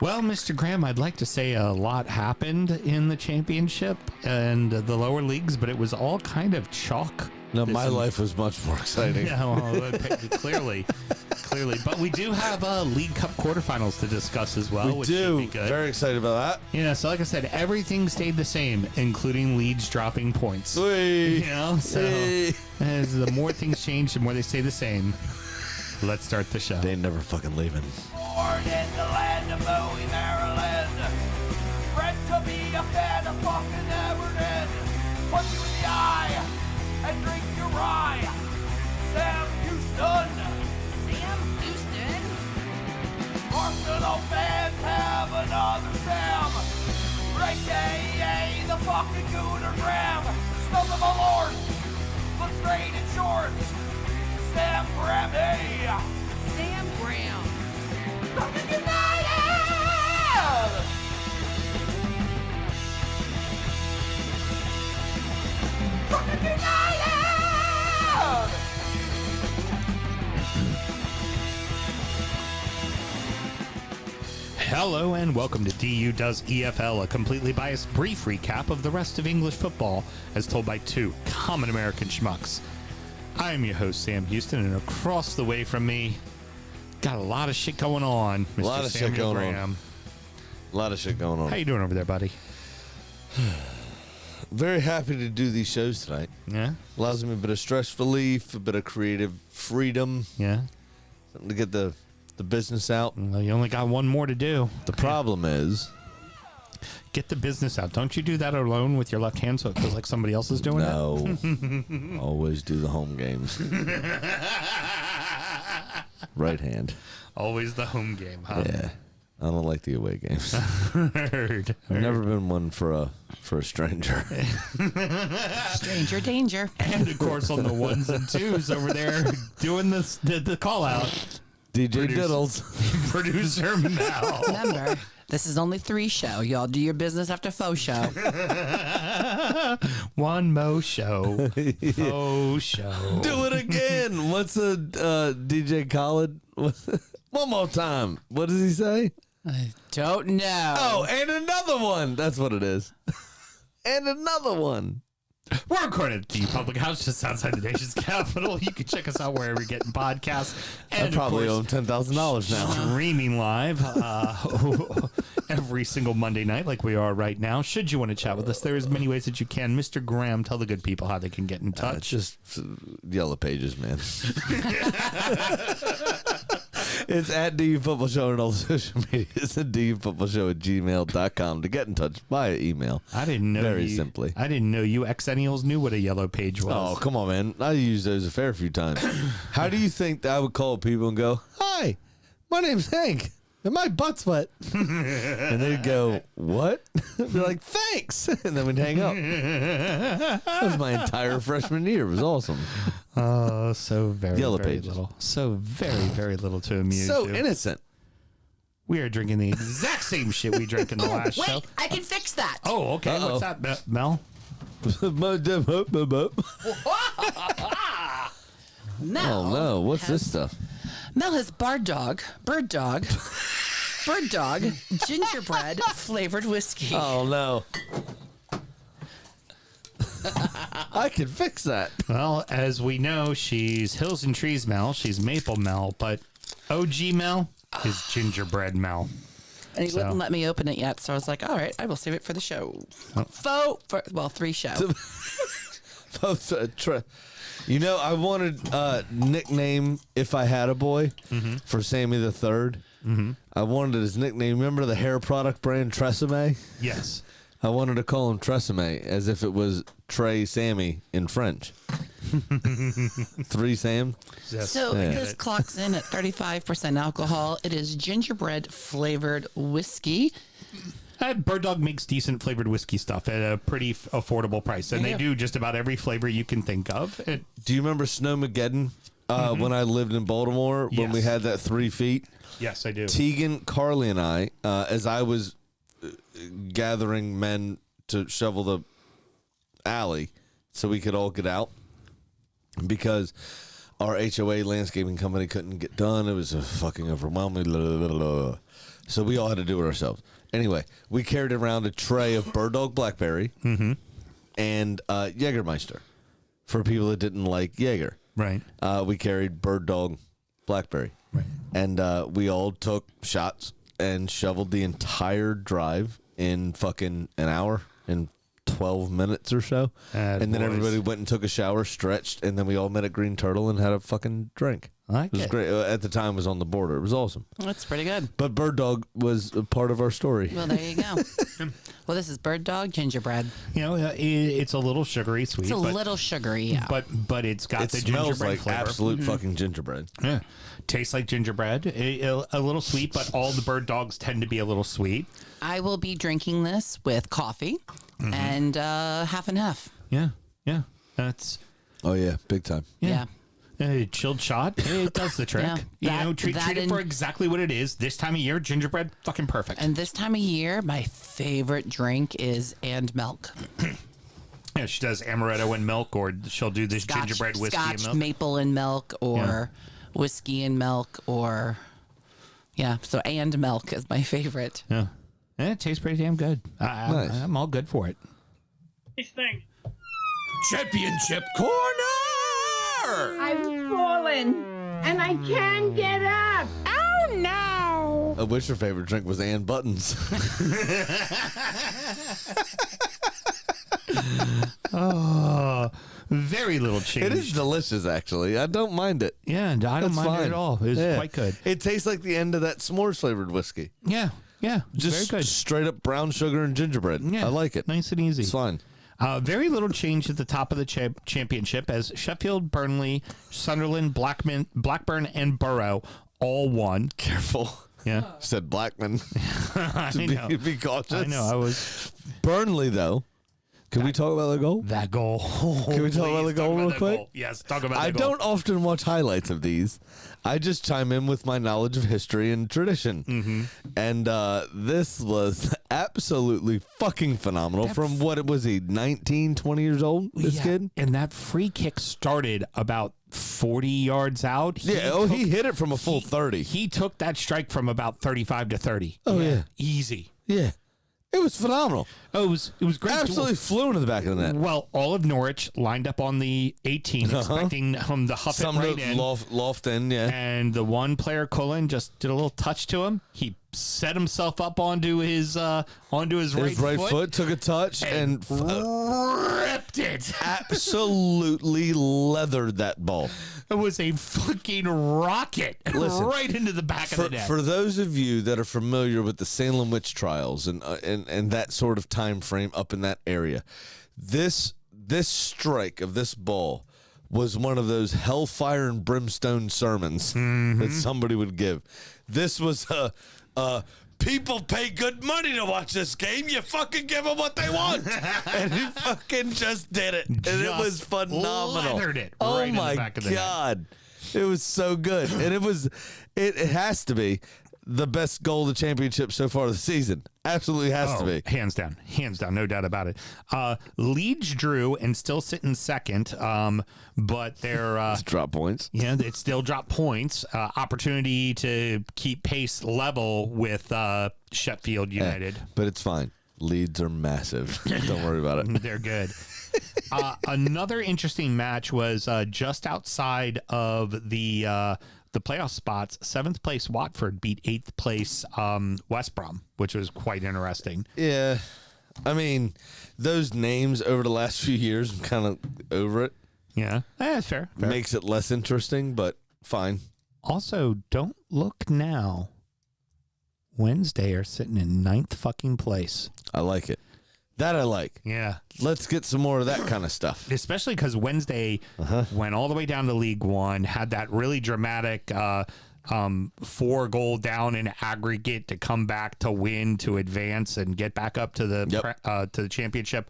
Well, Mr. Graham, I'd like to say a lot happened in the championship and the lower leagues, but it was all kind of chalk. No, my life was much more exciting. Yeah, well, clearly. But we do have League Cup quarterfinals to discuss as well, We which do. should be good. Very excited about Yeah, so like I said, everything stayed the same, including Leeds dropping points. that. Whee! You know, so Whee! as the more things change, the more they stay the same. Let's start the show. They ain't never fucking leaving. Born in the land of Bowie, Maryland. Bred to be a fan of fucking Everton. Punch you in the eye and drink your rye. Sam Houston. Sam Houston? Arsenal fans have another Sam. AKA the fucking Gooner Graham. Stump of a lord. Look straight in shorts. Sam Graham, hey. Sam Graham. Fucking United! Fucking United! Hello and welcome to DU Does EFL, a completely biased brief recap of the rest of English football as told by two common American schmucks. I'm your host, Sam Houston, and across the way from me, got a lot of shit going on, Mr. lot of shit Samuel going on. Graham. A lot of shit going on. How you doing over there, buddy? Very happy to do these shows tonight. Yeah? Allows me a bit of stress relief, a bit of creative freedom, Yeah? something to get the business out. Well, you only got one more to do. The problem is, Get the business out. Don't you do that alone with your left hand so it feels like somebody else is doing it? no, always do the home games. Right hand. Always the home game, huh? Yeah, I don't like the away games. Heard. I've never been one for a stranger. Stranger danger. And of course on the ones and twos over there doing the call out. DJ Diddles. Producer Mel. Remember, this is only 3 show. Y'all do your business after faux show. One mo show. Faux show. Do it again. What's a DJ Khaled? One more time. What does he say? I don't know. Oh, and another one. That's what it is. And another one. We're recorded at the Public House just outside the nation's capital. You can check us out wherever you're getting podcasts. And I probably of owe him course, $10,000 now. streaming live every single Monday night like we are right now. Should you want to chat with us, there's many ways that you can. Mr. Graham, tell the good people how they can get in touch. Just Yellow Pages, man. It's at DU Football Show on all social media. It's at DUFootballShow@gmail.com to get in touch via email. I didn't know Very you, simply. I didn't know you Xennials knew what a yellow page was. Oh, come on, man. I used those a fair few times. How do you think that I would call people and go, "Hi, my name's Hank, and my butt's wet," and they'd go, "What?" Be like, "Thanks," and then we'd hang up. That was my entire freshman year. It was awesome. So very, Yellow very Pages. little. So very, very little to amuse So you. innocent. We are drinking the exact same shit we drank in the last show. Wait, I can fix that. Oh, okay. Uh-oh. What's that, Mel? Mel Oh no, what's this stuff? Mel has bird dog, gingerbread flavored whiskey. Oh no. I can fix that. Well, as we know, she's Hills and Trees Mel. She's Maple Mel, but OG Mel is Gingerbread Mel. And he So- wouldn't let me open it yet, so I was like, all right, I will save it for the show. Three show. You know, I wanted a nickname if I had a boy for Sammy the 3rd. I wanted his nickname. Remember the hair product brand Tresemme? Yes. I wanted to call him Tresemme as if it was Trey Sammy in French. 3 Sam. Yes. So Yeah. this clocks in at 35% alcohol. It is gingerbread flavored whiskey. Bird Dog makes decent flavored whiskey stuff at a pretty affordable price, and Yeah. they do just about every flavor you can think of. Do you remember Snowmageddon when I lived in Baltimore when we Yes. had that 3 feet? Yes, I do. Tegan, Carly, and I, as I was gathering men to shovel the alley so we could all get out because our HOA landscaping company couldn't get done. It was a fucking overwhelming. So we all had to do it ourselves. Anyway, we carried around a tray of Bird Dog Blackberry and Jägermeister for people that didn't like Jaeger. Right. We carried Bird Dog Blackberry. Right. And we all took shots and shoveled the entire drive in fucking an hour, in 12 minutes or so. And then boys. everybody went and took a shower, stretched, and then we all met at Green Turtle and had a fucking drink. I like It was it. great. At the time, it was on the border. It was awesome. That's pretty good. But Bird Dog was a part of our story. Well, there you go. Well, this is bird dog gingerbread. You know, it's a little sugary sweet. It's a but, little sugary, yeah. but it's got It the smells gingerbread like flavor. absolute fucking gingerbread. Yeah. Tastes like gingerbread. A little sweet, but all the Bird Dogs tend to be a little sweet. I will be drinking this with coffee and half and half. Yeah. Yeah. That's Oh, yeah. Big time. Yeah. a chilled shot. It does the trick. Yeah. You know, treat it for exactly what it is. This time of year, gingerbread, fucking perfect. And this time of year, my favorite drink is and milk. Yeah, she does amaretto and milk, or she'll do this gingerbread whiskey Scotch, and milk. maple and milk, or whiskey and milk, or so and milk is my favorite. Yeah. It tastes pretty damn good. Nice. I'm all good for it. Championship corner. I've fallen and I can't get up. Oh no! I wish your favorite drink was Ann Buttons. Oh, very little change. It is delicious, actually. I don't mind it. Yeah, I don't That's mind fine. it at all. It's quite good. It tastes like the end of that s'mores flavored whiskey. Yeah, yeah. Just very good. straight up brown sugar and gingerbread. Yeah, I like it. Nice and easy. It's fine. Very little change at the top of the championship as Sheffield, Burnley, Sunderland, Blackburn, and Borough all won. Careful. Yeah. Said Blackman. I know. Be cautious. I know. I was Burnley, though. Can we talk about the goal? that goal. Can we talk about the goal real quick? Yes, talk about I the goal. don't often watch highlights of these. I just chime in with my knowledge of history and tradition. Mm-hmm. And this was absolutely fucking phenomenal. From what was he, 19, 20 years old, this kid? And that free kick started about 40 yards out. He hit it from a full 30. He took that strike from about 35 to 30. Oh, yeah. Easy. Yeah. It was phenomenal. Oh, it was great. Absolutely flew into the back of the net. Well, all of Norwich lined up on the 18, expecting the huff Some it right in. loft in, yeah. And the one player, Cullen, just did a little touch to him. He set himself up onto his right foot, took a touch and ripped it. absolutely leathered that ball. It was a fucking rocket right into the back of the net. For those of you that are familiar with the Salem witch trials and that sort of time frame up in that area, this strike of this ball was one of those hellfire and brimstone sermons that somebody would give. This was people pay good money to watch this game. You fucking give them what they want. And he fucking just did it. And it was phenomenal. Leathered it Oh right in the my back of the net. God. It was so good. And it has to be the best goal of the championship so far this season. Absolutely has to be. Hands down, no doubt about it. Leeds drew and still sit in second, but they're Drop points. yeah, it still dropped points. Opportunity to keep pace level with Sheffield United. But it's fine. Leeds are massive. Don't worry about it. They're good. Another interesting match was just outside of the playoff spots. 7th place Watford beat 8th place West Brom, which was quite interesting. Yeah. I mean, those names over the last few years, I'm kind of over it. Yeah, that's fair. Makes it less interesting, but fine. Also, don't look now. Wednesday are sitting in 9th fucking place. I like it. That I like. Yeah. Let's get some more of that kind of stuff. Especially because Wednesday went all the way down to League One, had that really dramatic 4-goal down in aggregate to come back to win, to advance, and get back up to the championship.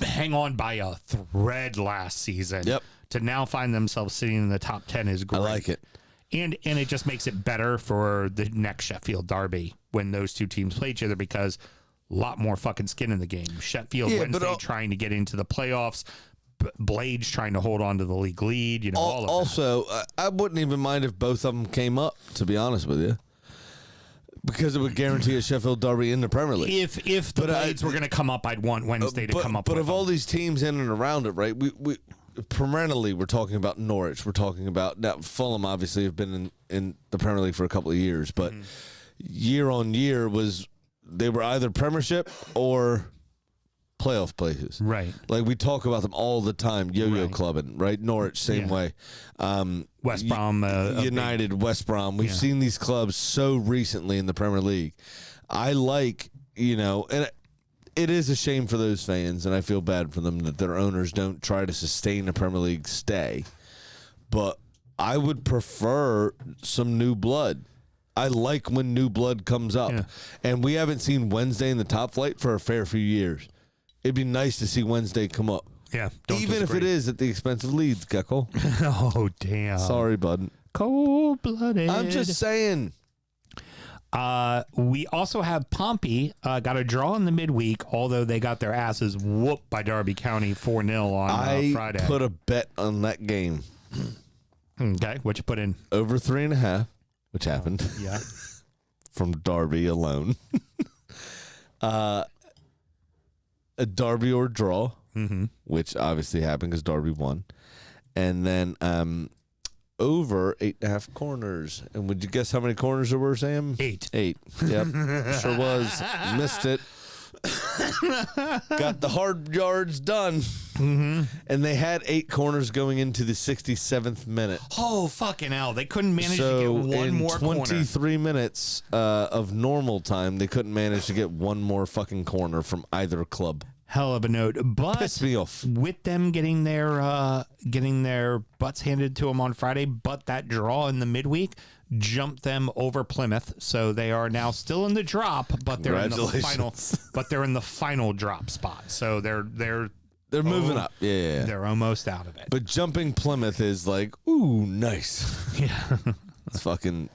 Hang on by a thread last season. Yep. To now find themselves sitting in the top 10 is great. I like it. And it just makes it better for the next Sheffield derby when those two teams play each other, because a lot more fucking skin in the game. Sheffield Wednesday trying to get into the playoffs. Blades trying to hold on to the league lead. You know, all of also, I wouldn't even mind if both of them came up, to be honest with you, because it would guarantee a Sheffield derby in the Premier League. If the Blades were going to come up, I'd want Wednesday to come up. But with of them. all these teams in and around it, right? We perennially we're talking about Norwich. We're talking about now Fulham. Obviously, have been in the Premier League for a couple of years, but year on year they were either Premiership or playoff places. Right. Like we talk about them all the time. Yo-yo clubbing, right? Norwich, same way. West Brom, United, West Brom. We've seen these clubs so recently in the Premier League. I like, and it is a shame for those fans, and I feel bad for them that their owners don't try to sustain a Premier League stay. But I would prefer some new blood. I like when new blood comes up. Yeah. And we haven't seen Wednesday in the top flight for a fair few years. It'd be nice to see Wednesday come up. Yeah. Even if it is at the expense of Leeds, Gecko. Oh, damn. Sorry, bud. Cold-blooded. I'm just saying. We also have Pompey got a draw in the midweek, although they got their asses whooped by Derby County 4-0 on Friday. I put a bet on that game. Okay, what you put in? Over 3.5, which happened. Yeah. From Derby alone. A Derby or draw, which obviously happened because Derby won. And then over 8.5 corners. And would you guess how many corners there were, Sam? 8. Yep. Sure was. Missed it. Got the hard yards done. And they had 8 corners going into the 67th minute. Oh, fucking hell. They couldn't manage to get one more corner. In 23 minutes of normal time, they couldn't manage to get one more fucking corner from either club. Hell of a note. But pissed me off. With them getting their butts handed to them on Friday, but that draw in the midweek jumped them over Plymouth, so they are now still in the drop, but they're in the final drop spot. So they're moving up. Yeah. They're almost out of it. But jumping Plymouth is like, ooh, nice. Yeah. It's fucking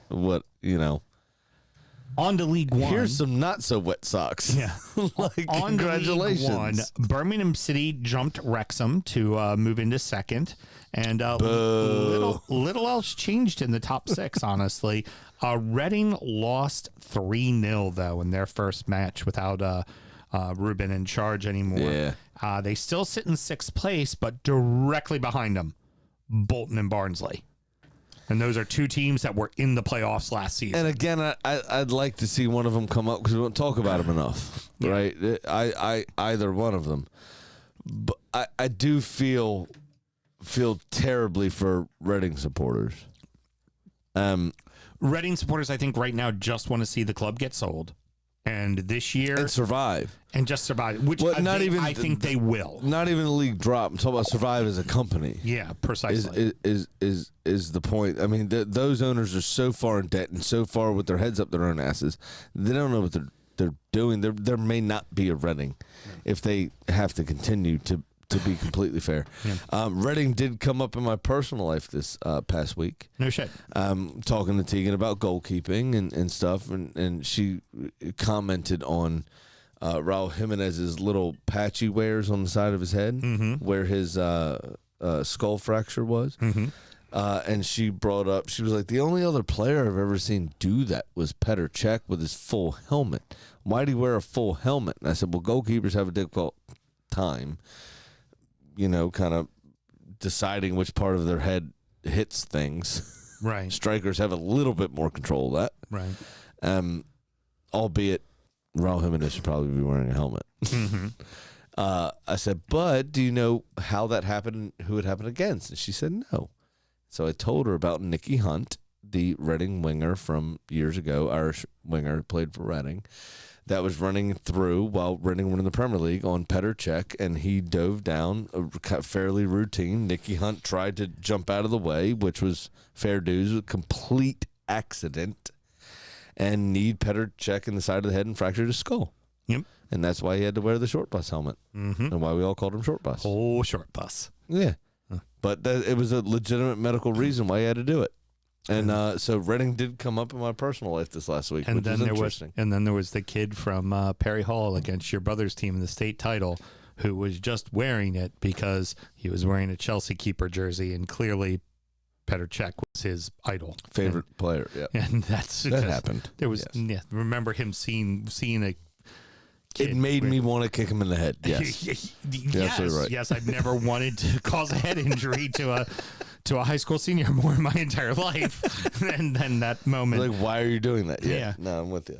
On to League One. Here's some not so wet socks. Yeah. Congratulations. On to League One, Birmingham City jumped Wrexham to move into second. And little else changed in the top 6, honestly. Reading lost 3-0, though, in their first match without Ruben in charge anymore. Yeah. They still sit in 6th place, but directly behind them, Bolton and Barnsley. And those are two teams that were in the playoffs last season. And again, I'd like to see one of them come up because we don't talk about them enough, right? Either one of them. But I do feel terribly for Reading supporters. Reading supporters, I think, right now just want to see the club get sold. And this year... And survive. And just survive, which I think they will. Not even the league drop. I'm talking about survive as a company. Yeah, precisely. Is the point. I mean, those owners are so far in debt and so far with their heads up their own asses. They don't know what they're doing. There may not be a Reading if they have to continue to to be completely fair. Reading did come up in my personal life this past week. No shit. Talking to Tegan about goalkeeping and stuff, and she commented on Raul Jimenez's little patch he wears on the side of his head where his skull fracture was. And she brought up, she was like, the only other player I've ever seen do that was Petr Cech with his full helmet. Why do he wear a full helmet? And I said, well, goalkeepers have a difficult time, kind of deciding which part of their head hits things. Right. Strikers have a little bit more control of that. Right. Albeit Raul Jimenez should probably be wearing a helmet. I said, but do you know how that happened and who it happened against? And she said, no. So I told her about Nicky Hunt, the Reading winger from years ago, Irish winger, played for Reading, that was running through while Reading were in the Premier League on Petr Cech, and he dove down, fairly routine. Nicky Hunt tried to jump out of the way, which was fair dues, a complete accident, and kneed Petr Cech in the side of the head and fractured his skull. Yep. And that's why he had to wear the short bus helmet, and why we all called him Short Bus. Oh, Short Bus. Yeah. But it was a legitimate medical reason why he had to do it. And so Reading did come up in my personal life this last week, And which then was there interesting. was the kid from Perry Hall against your brother's team in the state title who was just wearing it because he was wearing a Chelsea keeper jersey, and clearly Petr Cech was his idol. Favorite player, yeah. And that's That happened. There was remember him seeing a kid It made me want to kick him in the head, yes. yes, absolutely right. Yes, I've never wanted to cause a head injury to a high school senior more in my entire life than that moment. Like, why are you doing that? Yeah. No, I'm with you.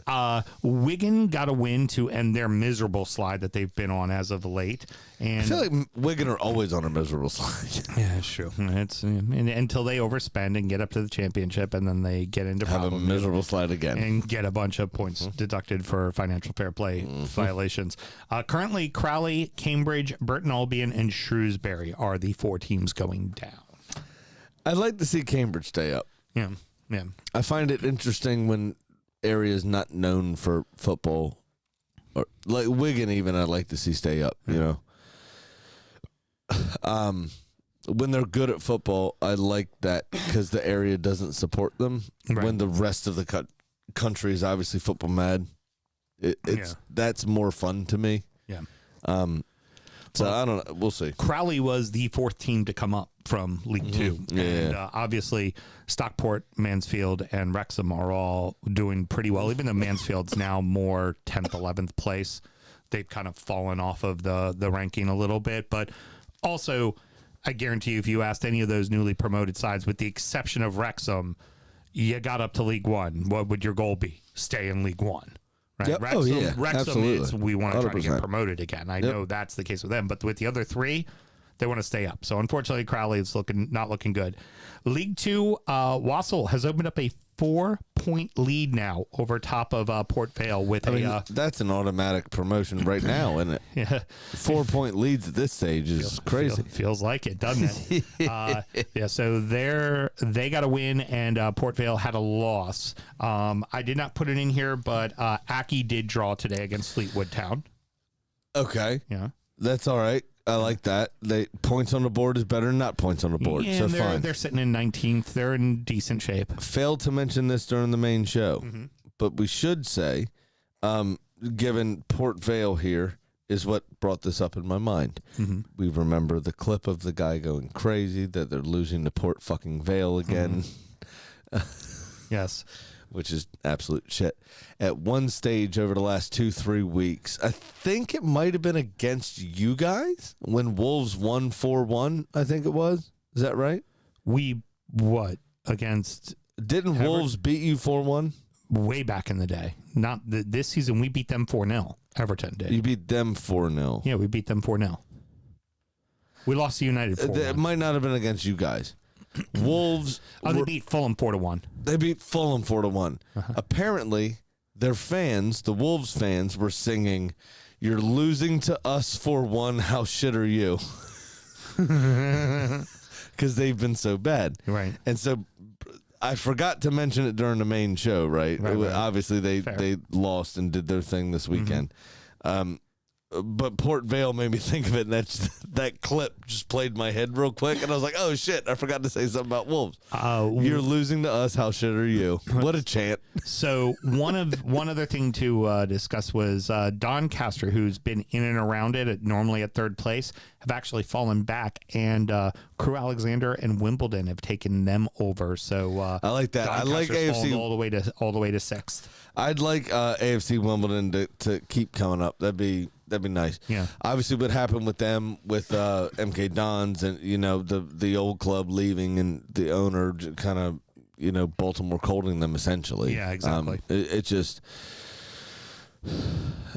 Wigan got a win to end their miserable slide that they've been on as of late. And I feel like Wigan are always on a miserable slide. yeah, it's true. It's until they overspend and get up to the championship, and then they get into Have a problems miserable slide again. and get a bunch of points deducted for financial fair play violations. Currently, Crowley, Cambridge, Burton Albion, and Shrewsbury are the 4 teams going down. I'd like to see Cambridge stay up. Yeah. I find it interesting when areas not known for football, or like Wigan even, I'd like to see stay up, when they're good at football, I like that because the area doesn't support them. Right. When the rest of the country is obviously football mad, that's more fun to me. Yeah. So I don't know. We'll see. Crowley was the 4th team to come up from League Two. Yeah. And obviously Stockport, Mansfield, and Wrexham are all doing pretty well. Even though Mansfield's now more 10th, 11th place, they've kind of fallen off of the ranking a little bit. But also, I guarantee you, if you asked any of those newly promoted sides, with the exception of Wrexham, you got up to League One. What would your goal be? Stay in League One. Right? Yep. Wrexham Absolutely. is we want to try to get 100%. promoted again. I know that's the case with them, but with the other 3, they want to stay up. So unfortunately, Crowley is not looking good. League Two, Wassel has opened up a 4-point lead now over top of Port Vale with that's an automatic promotion right now, isn't it? Yeah. 4-point leads at this stage is crazy. Feels like it, doesn't it? So they got a win, and Port Vale had a loss. I did not put it in here, but Aki did draw today against Fleetwood Town. Okay. Yeah. That's all right. I like that. Points on the board is better than not points on the board. Yeah, so they're fine. sitting in 19th. They're in decent shape. Failed to mention this during the main show, but we should say, given Port Vale here is what brought this up in my mind. We remember the clip of the guy going crazy that they're losing to Port fucking Vale again. Yes. Which is absolute shit. At one stage over the last 2-3 weeks, I think it might have been against you guys when Wolves won 4-1, I think it was. Is that right? Against Didn't Wolves beat you 4-1? way back in the day. Not this season. We beat them 4-0. Everton did. You beat them 4-0. Yeah, we beat them 4-0. We lost to United 4-1. It might not have been against you guys. Wolves. They beat Fulham 4-1. They beat Fulham 4-1. Apparently, their fans, the Wolves fans, were singing, "You're losing to us 4-1. How shit are you?" Because they've been so bad. Right. And so I forgot to mention it during the main show, right? Right. Obviously, they Fair. lost and did their thing this weekend. but Port Vale made me think of it, and that clip just played in my head real quick, and I was like, oh shit, I forgot to say something about Wolves. You're losing to us. How shit are you? What a chant. So one other thing to discuss was Doncaster, who's been in and around it, normally at third place, have actually fallen back, and Crew Alexander and Wimbledon have taken them over. So I like that. I like AFC all the way to sixth. I'd like AFC Wimbledon to keep coming up. That'd be nice. Yeah. Obviously, what happened with them with MK Dons and the old club leaving and the owner kind of Baltimore holding them essentially. Yeah, exactly. It just.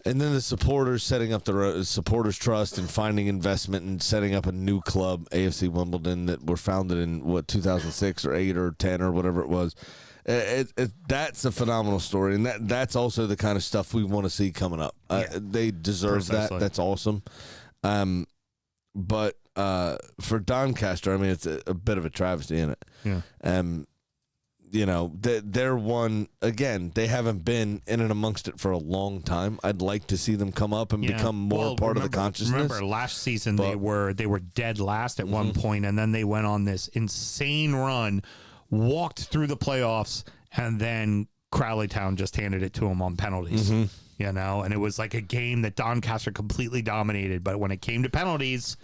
And then the supporters setting up the supporters trust and finding investment and setting up a new club, AFC Wimbledon, that were founded in 2006 or 8 or 10 or whatever it was. That's a phenomenal story, and that's also the kind of stuff we want to see coming up. They deserve that. That's awesome. But for Doncaster, I mean, it's a bit of a travesty in it. Yeah. They're one again. They haven't been in and amongst it for a long time. I'd like to see them come up and become more part of the consciousness. Remember, last season they were dead last at one point, and then they went on this insane run, walked through the playoffs, and then Crowley Town just handed it to them on penalties. And it was like a game that Doncaster completely dominated. But when it came to penalties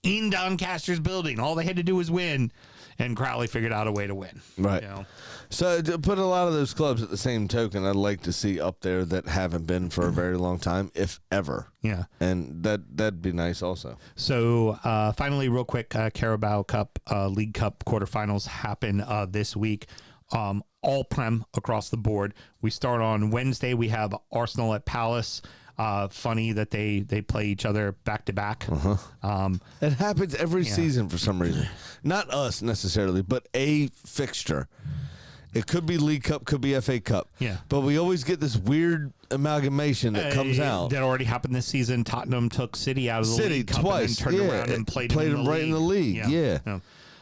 in Doncaster's building, all they had to do was win, and Crowley figured out a way to win. Right. So to put a lot of those clubs at the same token, I'd like to see up there that haven't been for a very long time, if ever. Yeah. And that'd be nice also. So finally, real quick, Carabao Cup, League Cup quarterfinals happen this week. All Prem across the board. We start on Wednesday. We have Arsenal at Palace. Funny that they play each other back to back. It happens every season for some reason. Not us necessarily, but a fixture. It could be League Cup, could be FA Cup. Yeah. But we always get this weird amalgamation that comes out. That already happened this season. Tottenham took City out of the League Cup twice. and then turned around and played them right in the league. Yeah.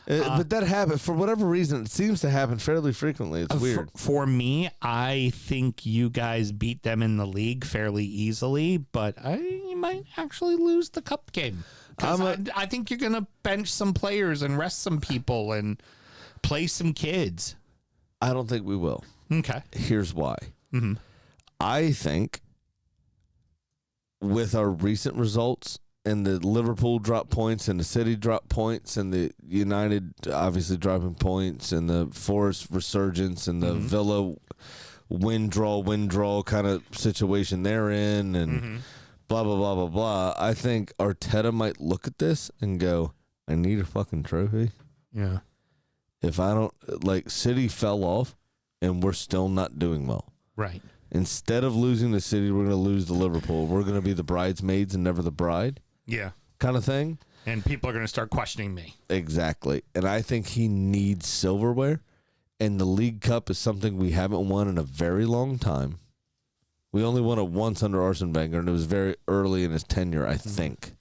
But that happens for whatever reason. It seems to happen fairly frequently. It's weird. For me, I think you guys beat them in the league fairly easily, but you might actually lose the cup game. I think you're going to bench some players and rest some people and play some kids. I don't think we will. Okay. Here's why. I think with our recent results, and the Liverpool drop points, and the City drop points, and the United obviously dropping points, and the Forest resurgence, and the Villa win draw kind of situation they're in, and blah blah blah blah blah. I think Arteta might look at this and go, "I need a fucking trophy." Yeah. If I don't, City fell off, and we're still not doing well. Right. Instead of losing the City, we're going to lose the Liverpool. We're going to be the bridesmaids and never the bride. Yeah. Kind of thing. And people are going to start questioning me. Exactly. And I think he needs silverware. And the League Cup is something we haven't won in a very long time. We only won it once under Arsene Wenger, and it was very early in his tenure, I think.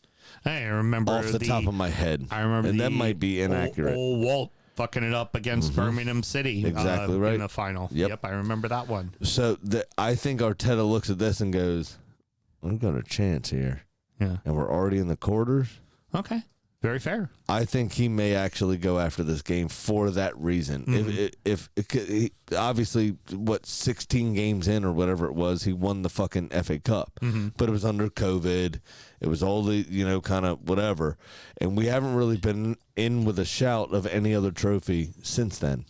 I remember off the top of my head. I remember, and that might be inaccurate. Old Walt fucking it up against Birmingham City. Exactly right. In the final. Yep, I remember that one. So I think Arteta looks at this and goes, "We've got a chance here." Yeah. And we're already in the quarters. Okay. Very fair. I think he may actually go after this game for that reason. If obviously, 16 games in or whatever it was, he won the fucking FA Cup. But it was under COVID. It was all the, kind of whatever. And we haven't really been in with a shout of any other trophy since then.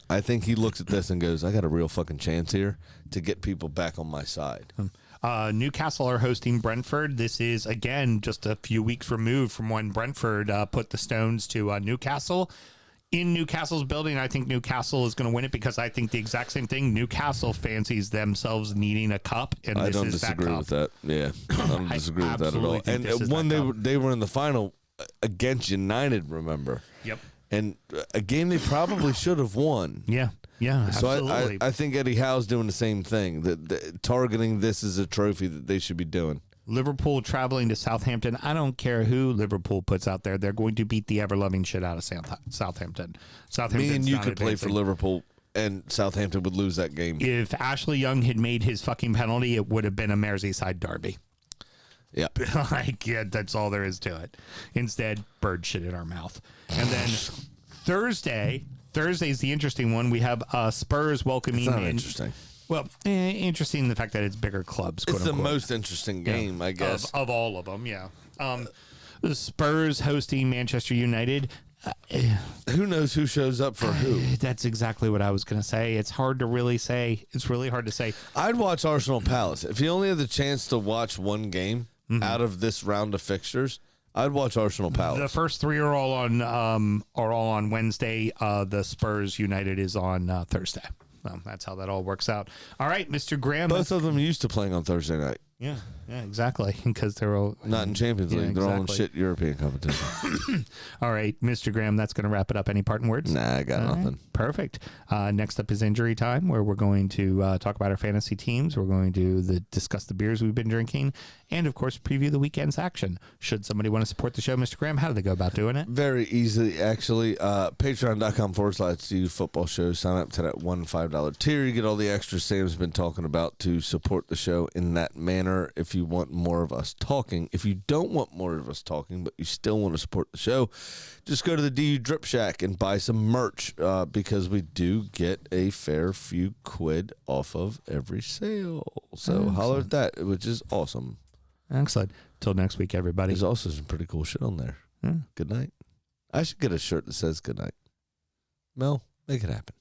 I think he looks at this and goes, I got a real fucking chance here to get people back on my side. Newcastle are hosting Brentford. This is, again, just a few weeks removed from when Brentford put the stones to Newcastle. In Newcastle's building, I think Newcastle is going to win it because I think the exact same thing. Newcastle fancies themselves needing a cup, and I this don't is disagree that cup. with that. Yeah, I don't disagree with that at all. And when they were in the final against United, remember? Yep. And a game they probably should have won. Yeah. Yeah, absolutely. So I think Eddie Howe's doing the same thing, that targeting this as a trophy that they should be doing. Liverpool traveling to Southampton. I don't care who Liverpool puts out there. They're going to beat the ever-loving shit out of Southampton. Me and you could play for Liverpool, and Southampton would lose that game. If Ashley Young had made his fucking penalty, it would have been a Merseyside derby. Yep. Like, yeah, that's all there is to it. Instead, bird shit in our mouth. And then Thursday's the interesting one. We have Spurs welcoming It's not in. interesting. Well, interesting in the fact that it's bigger clubs. It's quote the unquote. most interesting game, I guess. Of all of them, yeah. The Spurs hosting Manchester United. Who knows who shows up for who? That's exactly what I was going to say. It's hard to really say. It's really hard to say. I'd watch Arsenal Palace. If you only had the chance to watch one game out of this round of fixtures, I'd watch Arsenal Palace. The first three are all on Wednesday. The Spurs United is on Thursday. That's how that all works out. All right, Mr. Graham. Both of them used to playing on Thursday night. Yeah, exactly. Because they're all Not in Champions League. They're all in shit European competition. All right, Mr. Graham, that's going to wrap it up. Any parting words? Nah, I got nothing. Perfect. Next up is injury time, where we're going to talk about our fantasy teams. We're going to discuss the beers we've been drinking, and of course, preview the weekend's action. Should somebody want to support the show, Mr. Graham, how do they go about doing it? Very easily, actually. Patreon.com/CU Football Show. Sign up to that $1 $5 tier. You get all the extra Sam's been talking about to support the show in that manner. If you want more of us talking, if you don't want more of us talking, but you still want to support the show, just go to the DU Drip Shack and buy some merch because we do get a fair few quid off of every sale. So holler at that, which is awesome. Excellent. Till next week, everybody. There's also some pretty cool shit on there. Good night. I should get a shirt that says good night. Mel, make it happen.